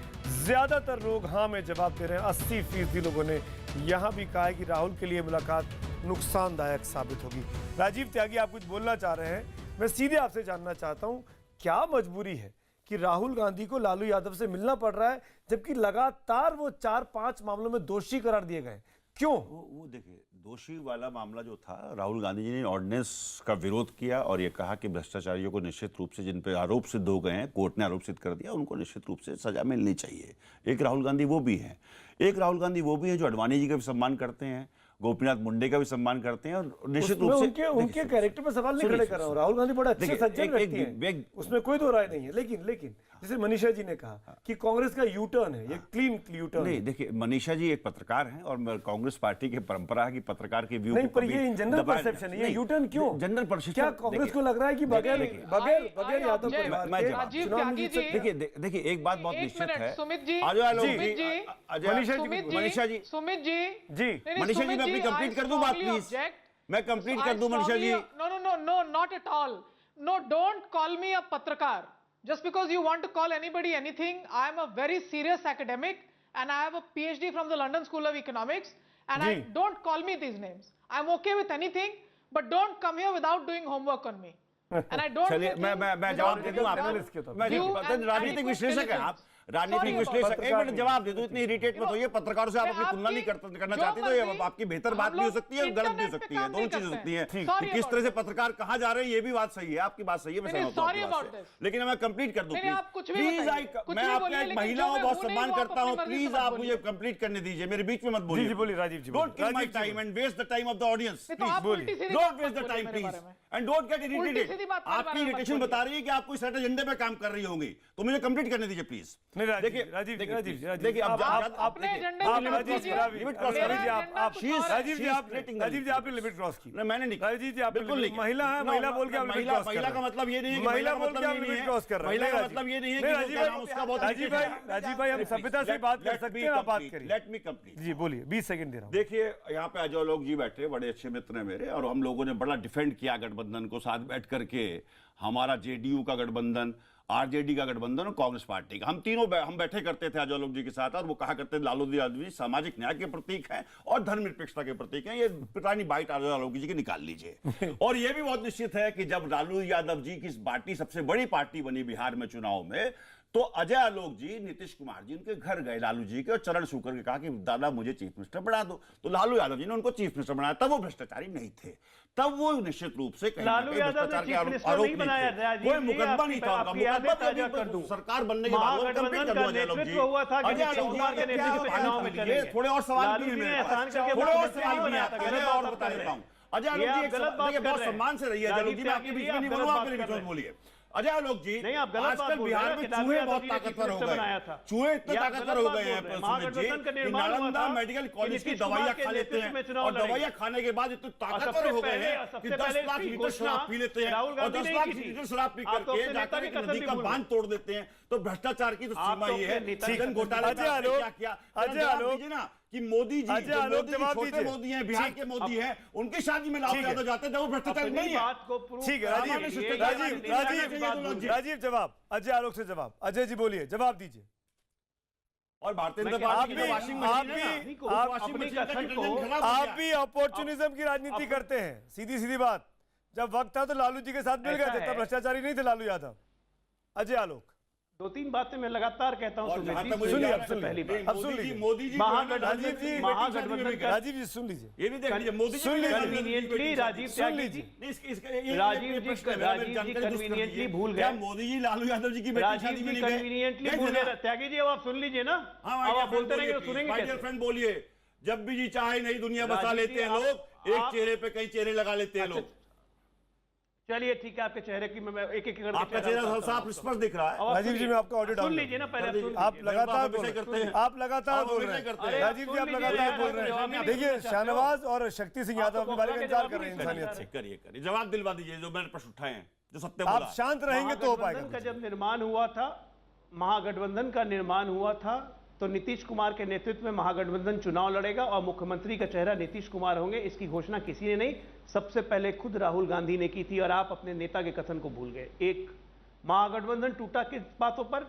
ज्यादातर लोग हाँ में जवाब दे रहे हैं। 80% लोगों ने यहां भी कहा है कि राहुल के लिए मुलाकात नुकसानदायक साबित होगी। राजीव त्यागी, आप कुछ बोलना चाह रहे हैं? मैं सीधे आपसे जानना चाहता हूं, क्या मजबूरी है कि राहुल गांधी को लालू यादव से मिलना पड़ रहा है, जबकि लगातार वो 4-5 मामलों में दोषी करार दिए गए? क्यों? वो देखिए, दोषी वाला मामला जो था, राहुल गांधी जी ने ऑर्डिनेंस का विरोध किया और ये कहा कि भ्रष्टाचारियों को निश्चित रूप से, जिन पे आरोप सिद्ध हो गए हैं, कोर्ट ने आरोप सिद्ध कर दिया, उनको निश्चित रूप से सजा मिलनी चाहिए। एक राहुल गांधी वो भी हैं, एक राहुल गांधी वो भी हैं जो अडवाणी जी का भी सम्मान करते हैं, गोपीनाथ मुंडे का भी सम्मान करते हैं, और निश्चित रूप से उनके कैरेक्टर पर सवाल नहीं खड़े कर रहा हूं। राहुल गांधी बड़ा अच्छे सज्जन व्यक्ति हैं, उसमें कोई दो राय नहीं है। लेकिन जैसे मनीषा जी ने कहा कि कांग्रेस का यू टर्न है, ये क्लीन यू टर्न नहीं। देखिए, मनीषा जी एक पत्रकार हैं और कांग्रेस पार्टी की परंपरा है कि पत्रकार के व्यू नहीं, पर ये जनरल परसेप्शन है, ये यू टर्न क्यों? जनरल परसेप्शन क्या कांग्रेस को लग रहा है कि बगैर यादव परिवार के राजीव त्यागी जी, देखिए एक बात बहुत निश्चित है। सुमित जी, मनीषा जी, सुमित जी, मनीषा जी, मैं अपनी कंप्लीट कर दूं बात प्लीज? मैं कंप्लीट कर दूं Manisha ji? No, not at all. No, don't call me a पत्रकार just because you want to call anybody anything. I am a very serious academic and I have a PhD from the London School of Economics, and I don't call me these names. I'm okay with anything, but don't come here without doing homework on me. And I don't चलिए मैं जवाब दे दूं आपको। मैं राजनीतिक विश्लेषक है आप, राजनीतिक विश्लेषक। एक मिनट जवाब दे दूं, इतनी इरिटेट मत होइए। पत्रकारों से आप अपनी तुलना नहीं करना चाहती तो ये आपकी बेहतर बात भी हो सकती है और गलत भी हो सकती है, दोनों चीजें हो सकती हैं। किस तरह से पत्रकार कहां जा रहे हैं, ये भी बात सही है, आपकी बात सही है, मैं सहमत हूं। लेकिन मैं कंप्लीट कर दूं प्लीज। मैं आपका एक महिला हूं, बहुत सम्मान करता हूं, प्लीज आप मुझे कंप्लीट करने दीजिए, मेरे बीच में मत बोलिए। बोलिए Rajiv ji, don't kill my time and waste the time of the audience, please बोलिए। Don't waste the time please and don't get irritated. आपकी इरिटेशन बता रही है कि आप कोई सर्टेन एजेंडे पे काम कर रही होंगी, तो मुझे कंप्लीट करने दीजिए प्लीज। देखिए देखिए, आप अपने एजेंडे में लिमिट क्रॉस कर लीजिए। राजीव जी आपने लिमिट क्रॉस की। मैंने नहीं। राजीव जी आप बिल्कुल नहीं। महिला है, महिला बोल के आप लिमिट क्रॉस कर रहे हैं। महिला का मतलब ये नहीं है कि महिला बोल के आप लिमिट क्रॉस कर रहे हैं। महिला का मतलब ये नहीं है कि उसका बहुत। राजीव भाई हम सभ्यता से बात कर सकते हैं, आप बात करिए। Let me complete. जी बोलिए, 20 सेकंड दे रहा हूं। देखिए, यहाँ पे अजय लोग जी बैठे, बड़े अच्छे मित्र हैं मेरे, और हम लोगों ने बड़ा डिफेंड किया गठबंधन को, साथ बैठ करके हमारा जेडीयू का गठबंधन, आरजेडी का गठबंधन और कांग्रेस पार्टी का, हम तीनों हम बैठे करते थे अजय लोग जी के साथ, और वो कहा करते थे लालू यादव जी सामाजिक न्याय के प्रतीक हैं और धर्मनिरपेक्षता के प्रतीक हैं। ये पुरानी बाइट अजय लोग जी की निकाल लीजिए। और ये भी बहुत निश्चित है कि जब लालू यादव जी की पार्टी सबसे बड़ी पार्टी बनी बिहार में चुनाव में, तो अजय आलोक जी नीतीश कुमार जी उनके घर गए लालू जी के और चरण छू करके कहा कि दादा मुझे चीफ मिनिस्टर बना दो। तो लालू यादव जी ने उनको चीफ मिनिस्टर बनाया, तब वो भ्रष्टाचारी नहीं थे, तब वो निश्चित रूप से लालू यादव ने चीफ मिनिस्टर नहीं बनाया, कोई मुकदमा नहीं था उनका। सरकार बनने के बाद थोड़े और सवाल भी हैं, थोड़े और सवाल भी आते हैं और बता देता हूं। अजय आलोक जी बहुत सम्मान से रही है। अजय आलोक जी, मैं आपके बीच में नहीं बोलूंगा, आपके बीच में बोलिए। अजय आलोक जी, आजकल बिहार में चूहे बहुत ताकतवर हो गए, चूहे इतने ताकतवर हो गए हैं सुमित जी कि नालंदा मेडिकल कॉलेज की दवाइयां खा लेते हैं, और दवाइयां खाने के बाद इतने ताकतवर हो गए हैं कि 10 लाख लीटर शराब पी लेते हैं, और 10 लाख लीटर शराब पी करके जाकर एक नदी का बांध तोड़ देते हैं। तो भ्रष्टाचार की तो सीमा ये है। सदन घोटाले में क्या किया अजय आलोक जी ना, कि मोदी जी छोटे मोदी हैं, बिहार के मोदी हैं, उनकी शादी में लालू यादव जाते थे, वो भ्रष्टाचार नहीं है। ठीक है राजीव जवाब, अजय आलोक से जवाब। अजय जी बोलिए, जवाब दीजिए। और भारतीय जनता पार्टी की वॉशिंग मशीन, आप भी अपॉर्चुनिज्म की राजनीति करते हैं। सीधी सीधी बात, जब वक्त था तो लालू जी के साथ मिल गए थे, तब भ्रष्टाचारी नहीं थे लालू यादव। अजय आलोक, 2-3 बातें मैं लगातार कहता हूं। सुनिए, मोदी जी, राजीव जी सुन लीजिए, ये भी देख लीजिए, मोदी जी कन्वीनियंटली राजीव त्यागी जी कन्वीनियंटली भूल गए। मोदी जी लालू यादव जी की बेटी शादी में कन्वीनियंटली भूल गए। त्यागी जी अब आप सुन लीजिए ना, अब आप बोलते रहेंगे, सुनेंगे कैसे? फ्रेंड बोलिए, जब भी जी चाहे नई दुनिया बसा लेते हैं लोग, एक चेहरे पे कई चेहरे लगा लेते हैं लोग। चलिए ठीक है, आपके चेहरे की मैं एक एक करके आपका चेहरा साफ स्पष्ट दिख रहा है। राजीव जी, मैं आपका ऑडियो सुन लीजिए ना, पहले आप लगातार बोल रहे हैं, आप लगातार बोल रहे हैं। राजीव जी आप लगातार बोल रहे हैं। देखिए, शाहनवाज और शक्ति सिंह यादव अपने बारे में इंतजार कर रहे हैं इंसानियत से। करिए जवाब दिलवा दीजिए जो मैंने प्रश्न उठाए हैं, जो सत्य बोला। आप शांत रहेंगे तो हो पाएगा। का जब निर्माण हुआ था, महागठबंधन का निर्माण हुआ था, तो नीतीश कुमार के नेतृत्व में महागठबंधन चुनाव लड़ेगा और मुख्यमंत्री का चेहरा नीतीश कुमार होंगे। इसकी घोषणा किसी ने नहीं, सबसे पहले खुद राहुल गांधी ने की थी, और आप अपने नेता के कथन को भूल गए। एक महागठबंधन टूटा किस बातों पर?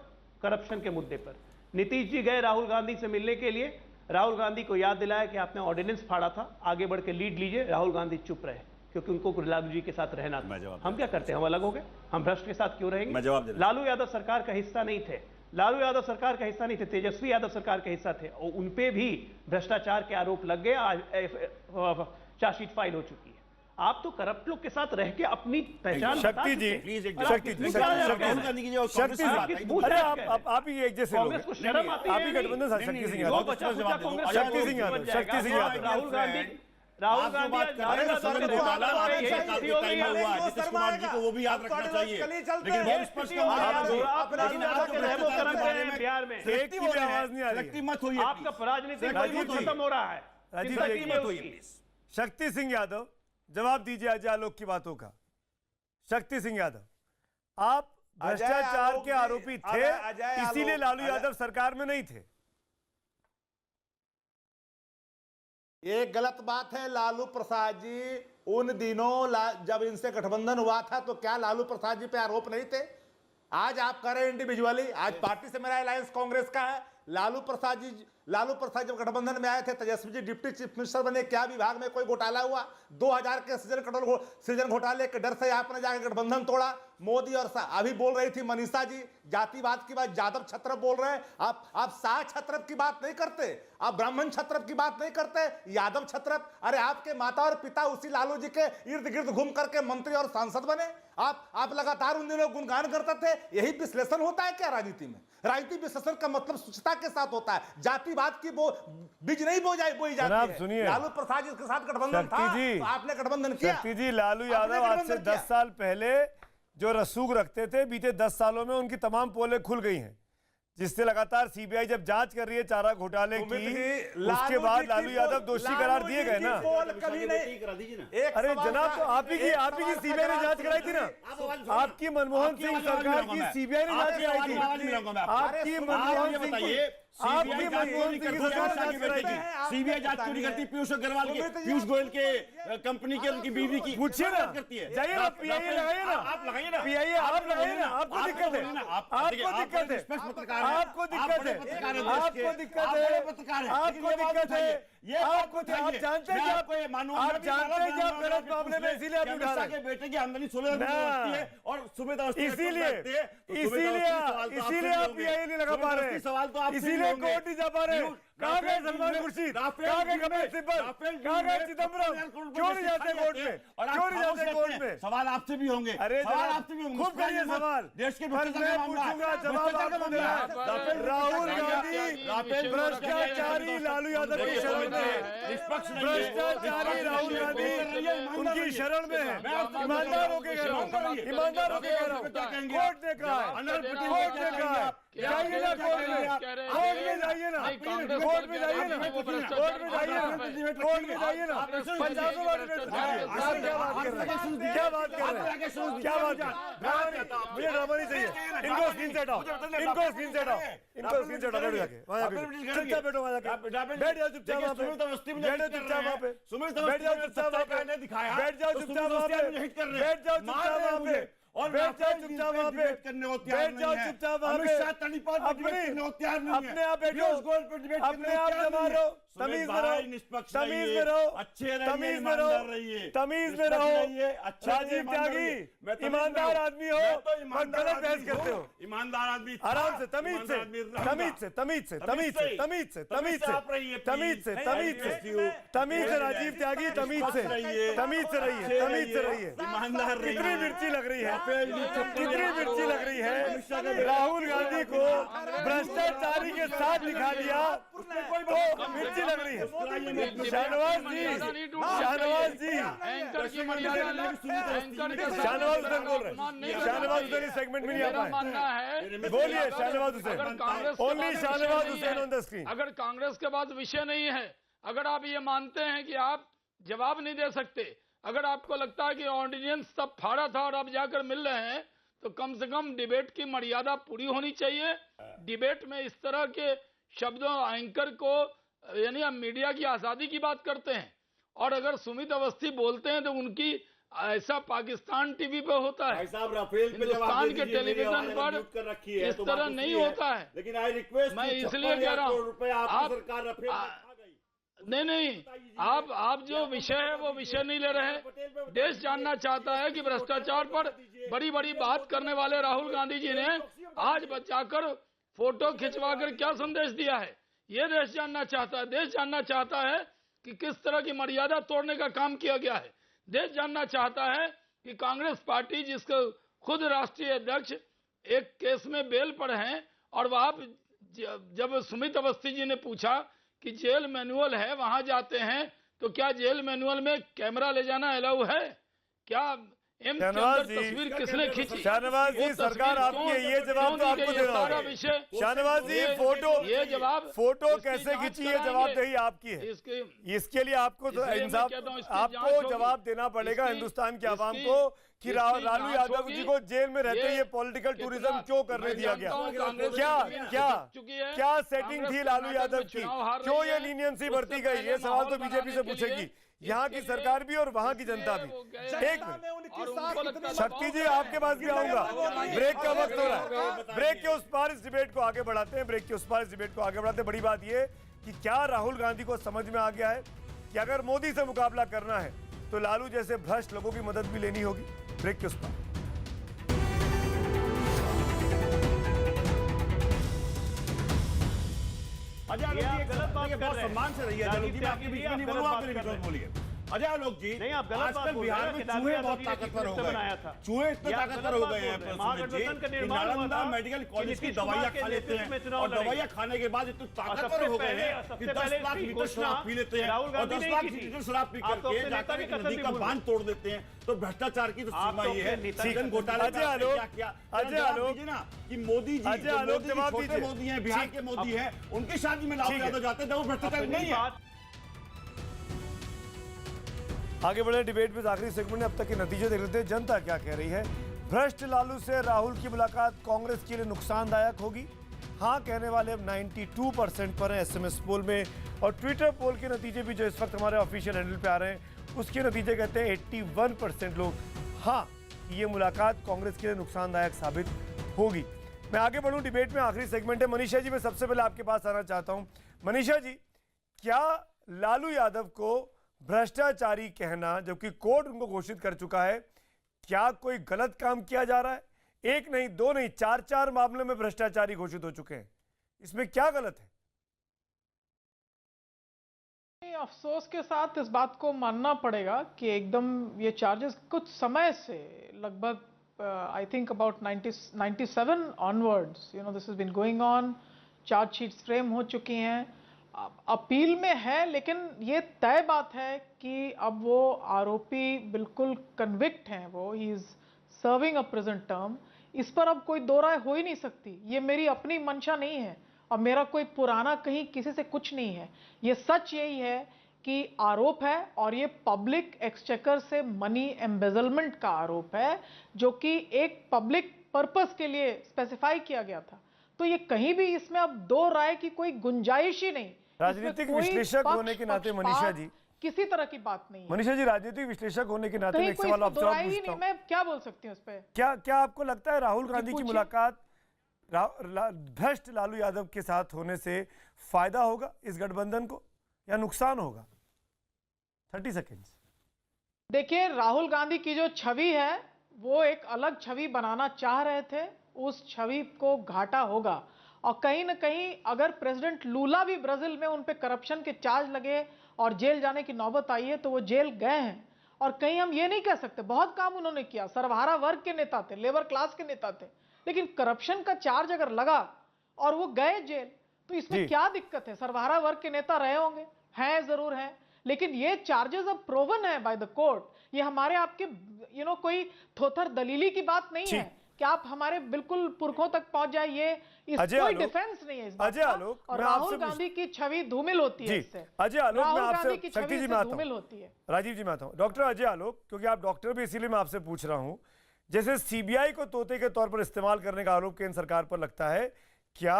करप्शन के मुद्दे पर। नीतीश जी गए राहुल गांधी से मिलने के लिए, राहुल गांधी को याद दिलाया कि आपने ऑर्डिनेंस फाड़ा था, आगे बढ़ के लीड लीजिए। राहुल गांधी चुप रहे क्योंकि उनको लालू जी के साथ रहना था। हम क्या करते हैं? हम अलग हो गए? हम भ्रष्ट के साथ क्यों रहेंगे? लालू यादव सरकार का हिस्सा नहीं थे, लालू यादव सरकार का हिस्सा नहीं थे, तेजस्वी यादव सरकार का हिस्सा थे और उनपे भी भ्रष्टाचार के आरोप लग गए। आज चार्जशीट फाइल हो चुकी है। आप तो करप्ट लोग के साथ रह के अपनी पहचान शक्ति जी, शक्ति जी, अरे आप ही एक जैसे लोग, आप ही गठबंधन साथ। शक्ति सिंह यादव, शक्ति सिंह यादव, शक्ति सिंह यादव, राहुल गांधी, राहुल गांधी नीतीश कुमार जी को वो भी याद रखना चाहिए। लेकिन बहुत स्पष्ट बिहार में आवाज नहीं आ रही, मत होइए, आपका राजनीतिक खत्म हो रहा है। शक्ति सिंह यादव, जवाब दीजिए अजय आलोक की बातों का। शक्ति सिंह यादव, आप भ्रष्टाचार के आरोपी थे, इसीलिए लालू यादव सरकार में नहीं थे। ये गलत बात है। लालू प्रसाद जी उन दिनों जब इनसे गठबंधन हुआ था तो क्या लालू प्रसाद जी पे आरोप नहीं थे? आज आप कर रहे हैं इंडिविजुअली, आज पार्टी से मेरा अलायंस कांग्रेस का है। लालू प्रसाद जब गठबंधन में आए थे, Tejashwi ji deputy chief minister बने, क्या विभाग में कोई घोटाला हुआ? 2000 के सृजन घोटाले के डर से आपने जाकर गठबंधन तोड़ा। मोदी और अभी बोल रही थी मनीषा जी जातिवाद की बात, यादव छत्रप बोल रहे हैं आप शाह छत्रप की बात नहीं करते, आप ब्राह्मण छत्रप की बात नहीं करते, यादव छत्रप। अरे आपके माता और पिता उसी लालू जी के इर्द गिर्द घूम करके मंत्री और सांसद बने। आप लगातार उन दिनों गुणगान करते थे। यही विश्लेषण होता है क्या राजनीति में? राजनीति विश्लेषण का मतलब स्वच्छता के साथ होता है, जातिवाद की बीज नहीं बोई जाती है। लालू प्रसाद जी के साथ गठबंधन था तो आपने गठबंधन किया। शक्ति जी, लालू यादव आज से 10 साल पहले जो रसूख रखते थे, बीते 10 सालों में उनकी तमाम पोलें खुल गई हैं, जिससे लगातार सीबीआई जब जांच कर रही है चारा घोटाले की, उसके बाद लालू यादव दोषी करार दिए गए ना। अरे जनाब, तो आप ही की सीबीआई ने जांच कराई थी ना। आपकी मनमोहन सिंह सरकार की सीबीआई ने जांच कराई थी। आपकी मनमोहन सिंह सीबीआई जांच क्यों नहीं करती? पीयूष अग्रवाल के, पीयूष गोयल के कंपनी के, उनकी बीवी की पूछिए ना, करती है। जाइए ना, पीआईए लगाइए ना, आप लगाइए ना, पीआईए आप लगाइए ना। आपको दिक्कत है, आपको दिक्कत है, आपको दिक्कत है, आपको दिक्कत है, आपको दिक्कत है, ये आपको आप जानते हैं कि आप जानते हैं कि आप गलत मामले में, इसीलिए आप उठा रहे हैं। बेटे की आमदनी 16 है और सुमित अवस्थी इसीलिए आप पीआईए नहीं लगा पा रहे हैं, सवाल तो आप इसीलिए कोर्ट नहीं जा पा रहे हैं। कहाँ गए सलमान खुर्शीद, कहाँ गए कपिल सिब्बल, कहाँ गए चिदम्बरम? क्यों नहीं जाते कोर्ट में? क्यों नहीं जाते कोर्ट में? सवाल आपसे भी होंगे। अरे सवाल आपसे भी होंगे, खूब करिए सवाल। देश के मैं पूछूंगा, जवाब आपको देना है। राहुल गांधी भ्रष्टाचारी लालू यादव की शरण में है, भ्रष्टाचारी राहुल गांधी उनकी शरण में है। ईमानदार होके कह रहा हूँ, ईमानदार होके कह रहा हूँ। कोर्ट ने कहा है, कोर्ट ने कहा है, जाइए ना कोर्ट में, कोर्ट में जाइए ना, कोर्ट में जाइए ना, कोर्ट में जाइए ना, कोर्ट में जाइए ना। 50 बार क्या बात कर रहे हैं? मुझे ड्रामा नहीं चाहिए। इनको स्क्रीन से हटाओ, इनको स्क्रीन से हटाओ, इनको स्क्रीन से हटाओ। बैठो जाके वहाँ जाके, चुपचाप बैठो वहाँ जाके, बैठ जाओ चुपचाप वहाँ पे, बैठो चुपचाप वहाँ पे, बैठ जाओ चुपचाप वहाँ पे, बैठ जाओ चुपचाप वहाँ पे, बैठ जाओ चुपचाप वहाँ पे, और बैठ जाओ चुपचाप वहाँ पे, बैठ जाओ चुपचाप वहाँ पे। अपने आप बैठो, अपने आप जमा रहो, तमीज में रहो, तमीज में रहो, तमीज में रहो, तमीज में रहो। राजीव त्यागी ईमानदार आदमी हो और गलत बहस करते हो। ईमानदार आदमी आराम से, तमीज से, तमीज से, तमीज से, तमीज से, तमीज से, तमीज से, तमीज से, तमीज से, तमीज से। राजीव त्यागी तमीज से, तमीज से रहिए, तमीज से रहिए। कितनी मिर्ची लग रही है, कितनी मिर्ची लग रही है। राहुल गांधी को भ्रष्टाचारी के साथ दिखा दिया तो मिर्ची लग रही है। शाहनवाज जी, शाहनवाज जी, शाहनवाज हुसैन बोल रहे हैं। शाहनवाज हुसैन इस सेगमेंट में नहीं आ पाए। बोलिए Shahnawaz Hussain, only Shahnawaz Hussain on the screen. अगर कांग्रेस के पास विषय नहीं है, अगर आप ये मानते हैं कि आप जवाब नहीं दे सकते, अगर आपको लगता है कि ऑर्डिनेंस तब फाड़ा था और अब जाकर मिल रहे हैं, तो कम से कम डिबेट की मर्यादा पूरी होनी चाहिए। डिबेट में इस तरह के शब्दों, एंकर को, यानी हम मीडिया की आज़ादी की बात करते हैं, और अगर सुमित अवस्थी बोलते हैं तो उनकी ऐसा पाकिस्तान टीवी पे होता है, भाई साहब राफेल पे हिंदुस्तान के टेलीविजन पर इस तरह नहीं होता है। लेकिन आई रिक्वेस्ट, मैं इसलिए कह रहा हूँ आप सरकार राफेल नहीं, आप जो विषय है वो विषय नहीं ले रहे हैं। देश जानना चाहता है कि भ्रष्टाचार पर बड़ी बड़ी बात करने वाले राहुल गांधी जी ने आज बचाकर फोटो खिंचवाकर क्या संदेश दिया है, ये देश जानना चाहता है। देश जानना चाहता है कि किस तरह की मर्यादा तोड़ने का काम किया गया है। देश जानना चाहता है कि कांग्रेस पार्टी, जिसके खुद राष्ट्रीय अध्यक्ष एक केस में बेल पर हैं, और वहां जब सुमित अवस्थी जी ने पूछा कि जेल मैनुअल है, वहां जाते हैं, तो क्या जेल मैनुअल में कैमरा ले जाना अलाउ है? क्या एम्स के अंदर तस्वीर किसने खींची? शाहनवाज जी, सरकार आपकी है, ये जवाब तो आपको देना होगा। शाहनवाज जी, फोटो कैसे खींची, ये जवाबदेही आपकी है। इसके लिए आपको इंसाफ, आपको जवाब देना पड़ेगा हिंदुस्तान के आवाम को कि लालू यादव जी को जेल में रहते ये पॉलिटिकल टूरिज्म क्यों करने दिया गया? क्या सेटिंग थी लालू यादव की? क्यों ये लीनियंसी बढ़ती गई? ये सवाल तो बीजेपी से पूछेगी, यहाँ की सरकार भी और वहाँ की जनता भी। एक मिनट शक्ति जी, आपके पास भी आऊंगा। ब्रेक का वक्त हो रहा है, ब्रेक के उस पार इस डिबेट को आगे बढ़ाते हैं। ब्रेक के उस पार इस डिबेट को आगे बढ़ाते हैं। बड़ी बात ये कि क्या राहुल गांधी को समझ में आ गया है कि अगर मोदी से मुकाबला करना है तो लालू जैसे भ्रष्ट लोगों की मदद भी लेनी होगी। ब्रेक के उस पार। सम्मान से रहिए आलोक जी, आपके बीच में नहीं बोलूंगा, आपके बीच में बोलिए। अजय आलोक जी, आजकल बिहार में चूहे बहुत ताकतवर हो गए। चूहे इतने ताकतवर हो गए हैं नालंदा मेडिकल कॉलेज की दवाइयां खा लेते हैं, और दवाइयां खाने के बाद इतने ताकतवर हो गए हैं कि 10 लाख लीटर शराब पी लेते हैं, और 10 लाख लीटर शराब पी करके जाकर एक नदी का बांध तोड़ देते हैं। तो भ्रष्टाचार की तो सीमा ये है। सृजन घोटाले क्या किया? अजय आलोक ना कि मोदी जी, छोटे मोदी हैं, बिहार के मोदी हैं, उनकी शादी में लालू यादव जाते हैं, वो भ्रष्टाचार नहीं है। आगे बढ़े डिबेट में आखिरी सेगमेंट में अब तक के नतीजे देख लेते हैं, जनता क्या कह रही है। भ्रष्ट लालू से राहुल की मुलाकात कांग्रेस के लिए नुकसानदायक होगी। हाँ कहने वाले अब 92% पर हैं एसएमएस पोल में, और ट्विटर पोल के नतीजे भी जो इस वक्त हमारे ऑफिशियल हैंडल पे आ रहे हैं उसके नतीजे कहते हैं 81% लोग हाँ ये मुलाकात कांग्रेस के लिए नुकसानदायक साबित होगी। मैं आगे बढ़ूं डिबेट में, आखिरी सेगमेंट है। मनीषा जी, मैं सबसे पहले आपके पास आना चाहता हूं। मनीषा जी, क्या लालू यादव को भ्रष्टाचारी कहना, जबकि कोर्ट उनको घोषित कर चुका है, क्या कोई गलत काम किया जा रहा है? एक नहीं, दो नहीं, 4 मामले में भ्रष्टाचारी घोषित हो चुके हैं, इसमें क्या गलत है? अफसोस के साथ इस बात को मानना पड़ेगा कि एकदम ये चार्जेस कुछ समय से, लगभग I think about 97 onwards, this has been going on. Chargesheets frame हो चुकी हैं, अपील में है, लेकिन ये तय बात है कि अब वो आरोपी बिल्कुल कन्विक्ट हैं, वो he is serving a present term. इस पर अब कोई दो राय हो ही नहीं सकती। ये मेरी अपनी मंशा नहीं है और मेरा कोई पुराना कहीं किसी से कुछ नहीं है। ये सच यही है कि आरोप है, और ये पब्लिक एक्सचेकर से मनी एम्बेजलमेंट का आरोप है, जो कि एक पब्लिक पर्पस के लिए स्पेसिफाई किया गया था। तो ये कहीं भी इसमें अब दो राय की कोई गुंजाइश ही नहीं। राजनीतिक विश्लेषक होने के नाते मनीषा जी, किसी तरह की बात नहीं है। मनीषा जी, राजनीतिक विश्लेषक होने के नाते एक सवाल आपसे पूछता हूं, मैं क्या बोल सकती हूं उस पे? क्या आपको लगता है राहुल गांधी की मुलाकात भ्रष्ट लालू यादव के साथ होने से फायदा होगा इस गठबंधन को या नुकसान होगा? 30 सेकेंड्स। देखिए, राहुल गांधी की जो छवि है वो एक अलग छवि बनाना चाह रहे थे, उस छवि को घाटा होगा। और कहीं ना कहीं अगर प्रेसिडेंट लूला भी ब्राजील में उन पे करप्शन के चार्ज लगे और जेल जाने की नौबत आई है, तो वो जेल गए हैं। और कहीं हम ये नहीं कह सकते, बहुत काम उन्होंने किया, सर्वहारा वर्ग के नेता थे, लेबर क्लास के नेता थे, लेकिन करप्शन का चार्ज अगर लगा और वो गए जेल, तो इसमें क्या दिक्कत है? सर्वहारा वर्ग के नेता रहे होंगे, हैं जरूर हैं, लेकिन ये चार्जेस अब प्रूवन है बाय द कोर्ट। ये हमारे आपके कोई थोथर दलीली की बात नहीं है कि आप हमारे बिल्कुल पुरखों तक पहुंच जाइए, कोई डिफेंस नहीं है इस बात का। और राहुल गांधी की छवि धूमिल होती है इससे। अजय आलोक, मैं आपसे शक्ति जी में धूमिल होती है। राजीव जी में आता हूं। डॉक्टर अजय आलोक, क्योंकि आप डॉक्टर भी, इसीलिए मैं आपसे पूछ रहा हूं, जैसे सीबीआई को तोते के तौर पर इस्तेमाल करने का आरोप केंद्र सरकार पर लगता है, क्या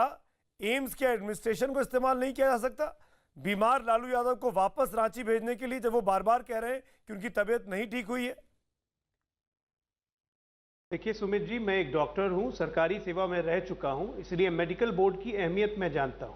एम्स के एडमिनिस्ट्रेशन को इस्तेमाल नहीं किया जा सकता बीमार लालू यादव को वापस रांची भेजने के लिए, जब वो बार बार कह रहे हैं कि उनकी तबीयत नहीं ठीक हुई है? देखिए सुमित जी, मैं एक डॉक्टर हूं, सरकारी सेवा में रह चुका हूं, इसलिए मेडिकल बोर्ड की अहमियत मैं जानता हूं।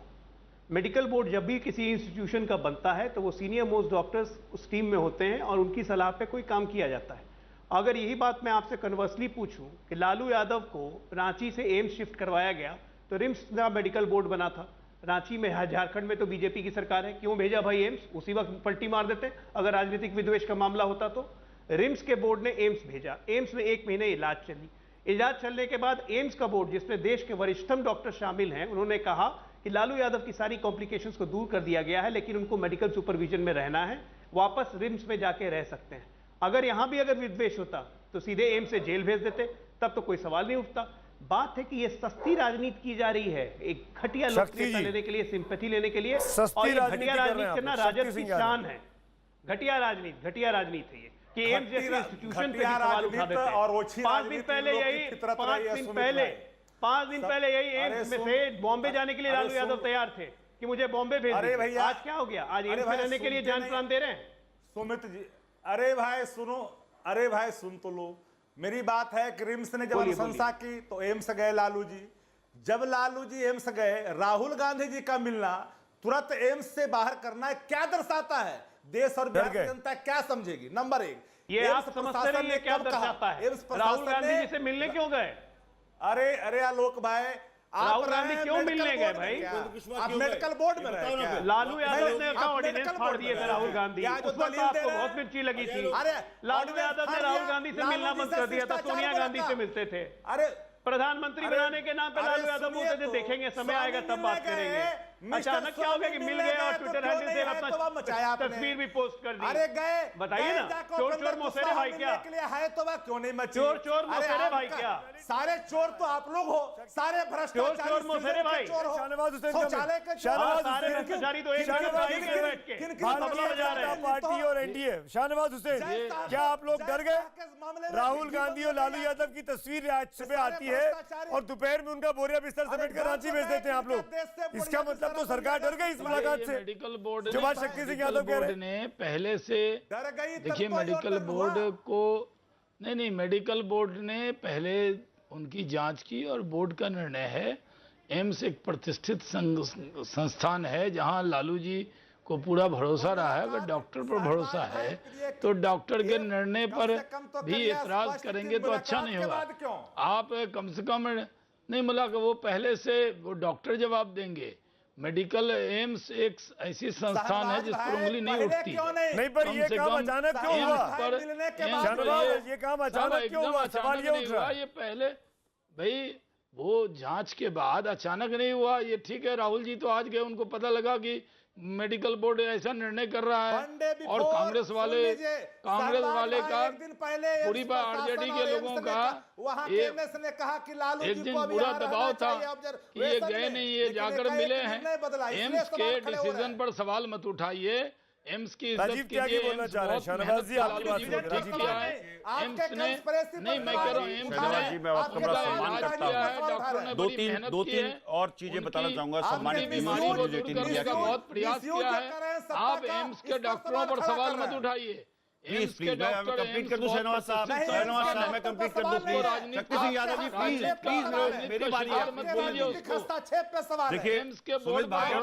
मेडिकल बोर्ड जब भी किसी इंस्टीट्यूशन का बनता है तो वो सीनियर मोस्ट डॉक्टर्स उस टीम में होते हैं और उनकी सलाह पे कोई काम किया जाता है। अगर यही बात मैं आपसे कन्वर्सली पूछूं कि लालू यादव को रांची से एम्स शिफ्ट करवाया गया तो रिम्स का मेडिकल बोर्ड बना था, रांची में, झारखंड में तो बीजेपी की सरकार है, क्यों भेजा भाई एम्स? उसी वक्त पलटी मार देते अगर राजनीतिक विद्वेष का मामला होता तो। रिम्स के बोर्ड ने एम्स भेजा, एम्स में 1 महीने इलाज चली, इलाज चलने के बाद एम्स का बोर्ड जिसमें देश के वरिष्ठतम डॉक्टर शामिल हैं, उन्होंने कहा कि लालू यादव की सारी कॉम्प्लिकेशंस को दूर कर दिया गया है, लेकिन उनको मेडिकल सुपरविजन में रहना है, वापस रिम्स में जाके रह सकते हैं। अगर यहां भी अगर विद्वेष होता तो सीधे एम्स से जेल भेज देते, तब तो कोई सवाल नहीं उठता। बात है कि ये सस्ती राजनीति की जा रही है, एक घटिया लोकप्रियता लेने के लिए, सिंपैथी लेने के लिए, और ये घटिया राजनीति करना राजद की शान है। घटिया राजनीति है ये कि एम्स जैसे इंस्टीट्यूशन पे सवाल उठा देते हैं। 5 दिन पहले यही एम्स में से बॉम्बे जाने के लिए लालू यादव तैयार थे कि मुझे बॉम्बे भेज दीजिए। आज क्या हो गया? आज एम्स में रहने के लिए जान प्राण दे रहे हैं। सुमित जी, अरे भाई सुनो, अरे भाई सुन तो लो, मेरी बात है कि रिम्स ने जब अनुशंसा की तो एम्स गए लालू जी। जब लालू जी एम्स गए, राहुल गांधी जी का मिलना तुरंत एम्स से बाहर करना क्या दर्शाता है? देश और बिहार की जनता क्या समझेगी? नंबर 1, ये आप समझते नहीं, ये क्या दर्शाता है? राहुल गांधी जी से मिलने क्यों गए? अरे आलोक भाई, राहुल गांधी क्यों मिलने गए भाई? आप मेडिकल बोर्ड में रहे क्या? लालू यादव ने अपना ऑर्डिनेंस फाड़ दिए थे राहुल गांधी, उस वक्त आपको बहुत मिर्ची लगी थी। लालू यादव ने राहुल गांधी से मिलना बंद कर दिया था, सोनिया गांधी से मिलते थे। अरे प्रधानमंत्री बनाने के नाम पे लालू यादव बोलते थे देखेंगे समय आएगा तब बात करेंगे। अचानक क्या हो गया कि मिल गए और ट्विटर हैंडल से अपना तस्वीर भी पोस्ट कर दी? अरे गए, बताइए ना, चोर मोसेरे भाई क्या? है तो वह क्यों नहीं मची? चोर मोसेरे भाई क्या? सारे चोर तो आप लोग हो, सारे भ्रष्टाचारी चोर मोसेरे भाई, शाहनवाज हुसैन, शौचालय के सारे भ्रष्टाचारी तो एक बैठ के तबला बजा रहे हैं। पार्टी और एनडीए। शाहनवाज हुसैन, क्या आप लोग डर गए? राहुल गांधी और लालू यादव की तस्वीर आज सुबह आती है और दोपहर में उनका बोरिया बिस्तर समेट कर रांची भेज देते हैं आप लोग। इसका मतलब तो सरकार डर गई इस मुलाकात से। मेडिकल बोर्ड जो बात शक्ति सिंह यादव कह रहे ने पहले से देखिए, मेडिकल बोर्ड को नहीं, मेडिकल बोर्ड ने पहले उनकी जांच की और बोर्ड का निर्णय है। एम्स एक प्रतिष्ठित संस्थान है जहां लालू जी को पूरा भरोसा रहा है। अगर डॉक्टर पर भरोसा है तो डॉक्टर के निर्णय पर भी एतराज करेंगे तो अच्छा नहीं होगा। आप कम से कम नहीं मिला कि वो पहले से वो डॉक्टर जवाब देंगे। मेडिकल एम्स एक ऐसी संस्थान है जिस पर उंगली नहीं उठती। नहीं, पर ये काम अचानक क्यों हुआ? ये काम अचानक क्यों हुआ? सवाल ये उठ रहा है। ये पहले भाई वो जांच के बाद अचानक नहीं हुआ। ये ठीक है, राहुल जी तो आज गए, उनको पता लगा कि मेडिकल बोर्ड ऐसा निर्णय कर रहा है और कांग्रेस वाले का पूरी बात आरजेडी के लोगों का एक दिन पूरा दबाव था कि ये गए नहीं, ये जाकर मिले हैं। एम्स के डिसीजन पर सवाल मत उठाइए। एम्स की इज्जत कीजिए। बोलना चाह रहे हैं शाहनवाज जी, आपकी बात ठीक किया है एम्स ने। नहीं, मैं कह रहा हूँ एम्स ने, मैं आपका बड़ा सम्मान करता हूँ। दो तीन और चीजें बताना चाहूंगा। सम्मानित बीमारी को दूर करने का बहुत प्रयास किया है। आप एम्स के डॉक्टरों पर सवाल मत उठाइए। प्लीज मैं कंप्लीट कर दूं शहनवाज साहब, मैं कंप्लीट कर दूं प्लीज। शक्ति सिंह यादव जी प्लीज मेरी बारी है। देखिए सुमित भाई,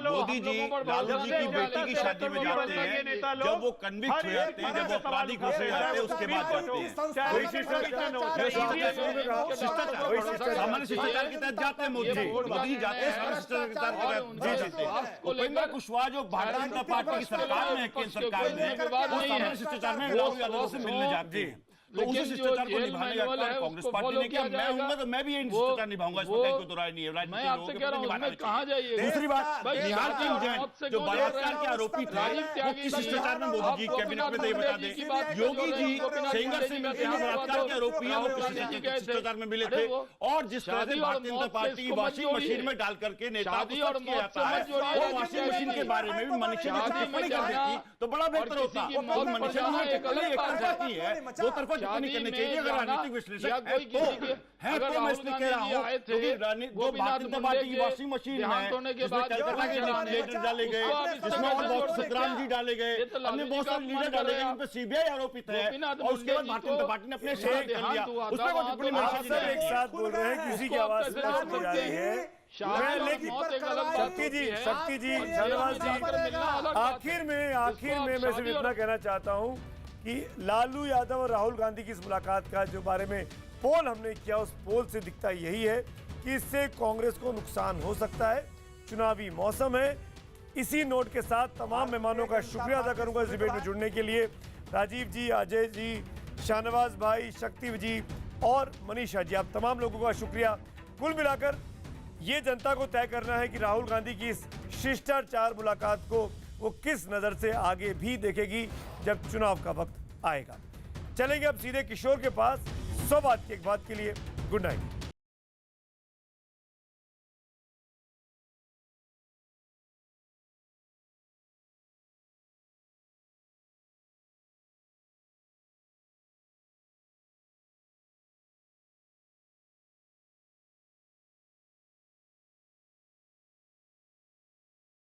मोदी जी लालू जी की बेटी की शादी में जाते हैं। जब वो कन्विक्ट हो जाते हैं, जब वो अपराधी घोषित हो जाते हैं, उसके बाद जाते हैं। सामान्य शिष्टाचार के तहत जाते हैं मोदी जी जाते हैं, सामान्य शिष्टाचार के तहत। उपेंद्र कुशवाहा जो भारतीय जनता पार्टी की सरकार में, केंद्र सरकार में, वो सामान्य शिष्टाचार में राहुल यादव से मिलने जाते हैं। तो उसी शिष्टाचार को निभाने जाता है कांग्रेस पार्टी ने किया। मैं हूं तो मैं भी ये शिष्टाचार निभाऊंगा, इसमें कोई दो राय नहीं है। मैं आपसे कह रहा हूं, कहां जाइए। दूसरी बात, निहाल सिंह जैन जो बलात्कार के आरोपी थे, वो किस शिष्टाचार में मोदी जी कैबिनेट में थे बता दें। योगी जी सेंगर से मिलते हैं, बलात्कार के आरोपी हैं, वो किस शिष्टाचार में मिले थे। और जिस तरह से भारतीय जनता पार्टी की वॉशिंग मशीन में डाल करके नेता को सर्च किया जाता है, वो वॉशिंग मशीन के बारे में भी मनीषा ने टिप्पणी कर दी थी तो बड़ा बेहतर होता। और मनीषा ने टिप्पणी एक तरफा की है, दो तरफा राजनीति तो नहीं करनी चाहिए। अगर राजनीतिक विश्लेषक या कोई किसी के है तो मैं इसलिए कह रहा हूँ क्योंकि भारतीय जनता पार्टी की वॉशिंग मशीन है, जिसमें कलकत्ता के लीडर डाले गए, जिसमें और बहुत सतराम जी डाले गए, हमने बहुत सारे लीडर डाले गए, उन पर सीबीआई आरोपित है, और उसके बाद भारतीय जनता पार्टी ने अपने शेयर कर लिया। उसमें कोई टिप्पणी आप सब एक साथ बोल रहे हैं, किसी की आवाज स्पष्ट हो जा रही है। शक्ति जी, शाहनवाज जी, आखिर में मैं सिर्फ इतना कहना चाहता हूं कि लालू यादव और राहुल गांधी की इस मुलाकात का जो बारे में पोल हमने किया, उस पोल से दिखता यही है कि इससे कांग्रेस को नुकसान हो सकता है। चुनावी मौसम है। इसी नोट के साथ तमाम मेहमानों का शुक्रिया अदा करूंगा इस डिबेट में जुड़ने के लिए। राजीव जी, अजय जी, शाहनवाज भाई, शक्ति जी और मनीषा जी, आप तमाम लोगों का शुक्रिया। कुल मिलाकर ये जनता को तय करना है कि राहुल गांधी की इस शिष्टाचार मुलाकात को वो किस नज़र से आगे भी देखेगी जब चुनाव का वक्त आएगा। चलेंगे अब सीधे किशोर के पास 100 बात की एक बात के लिए। Good night.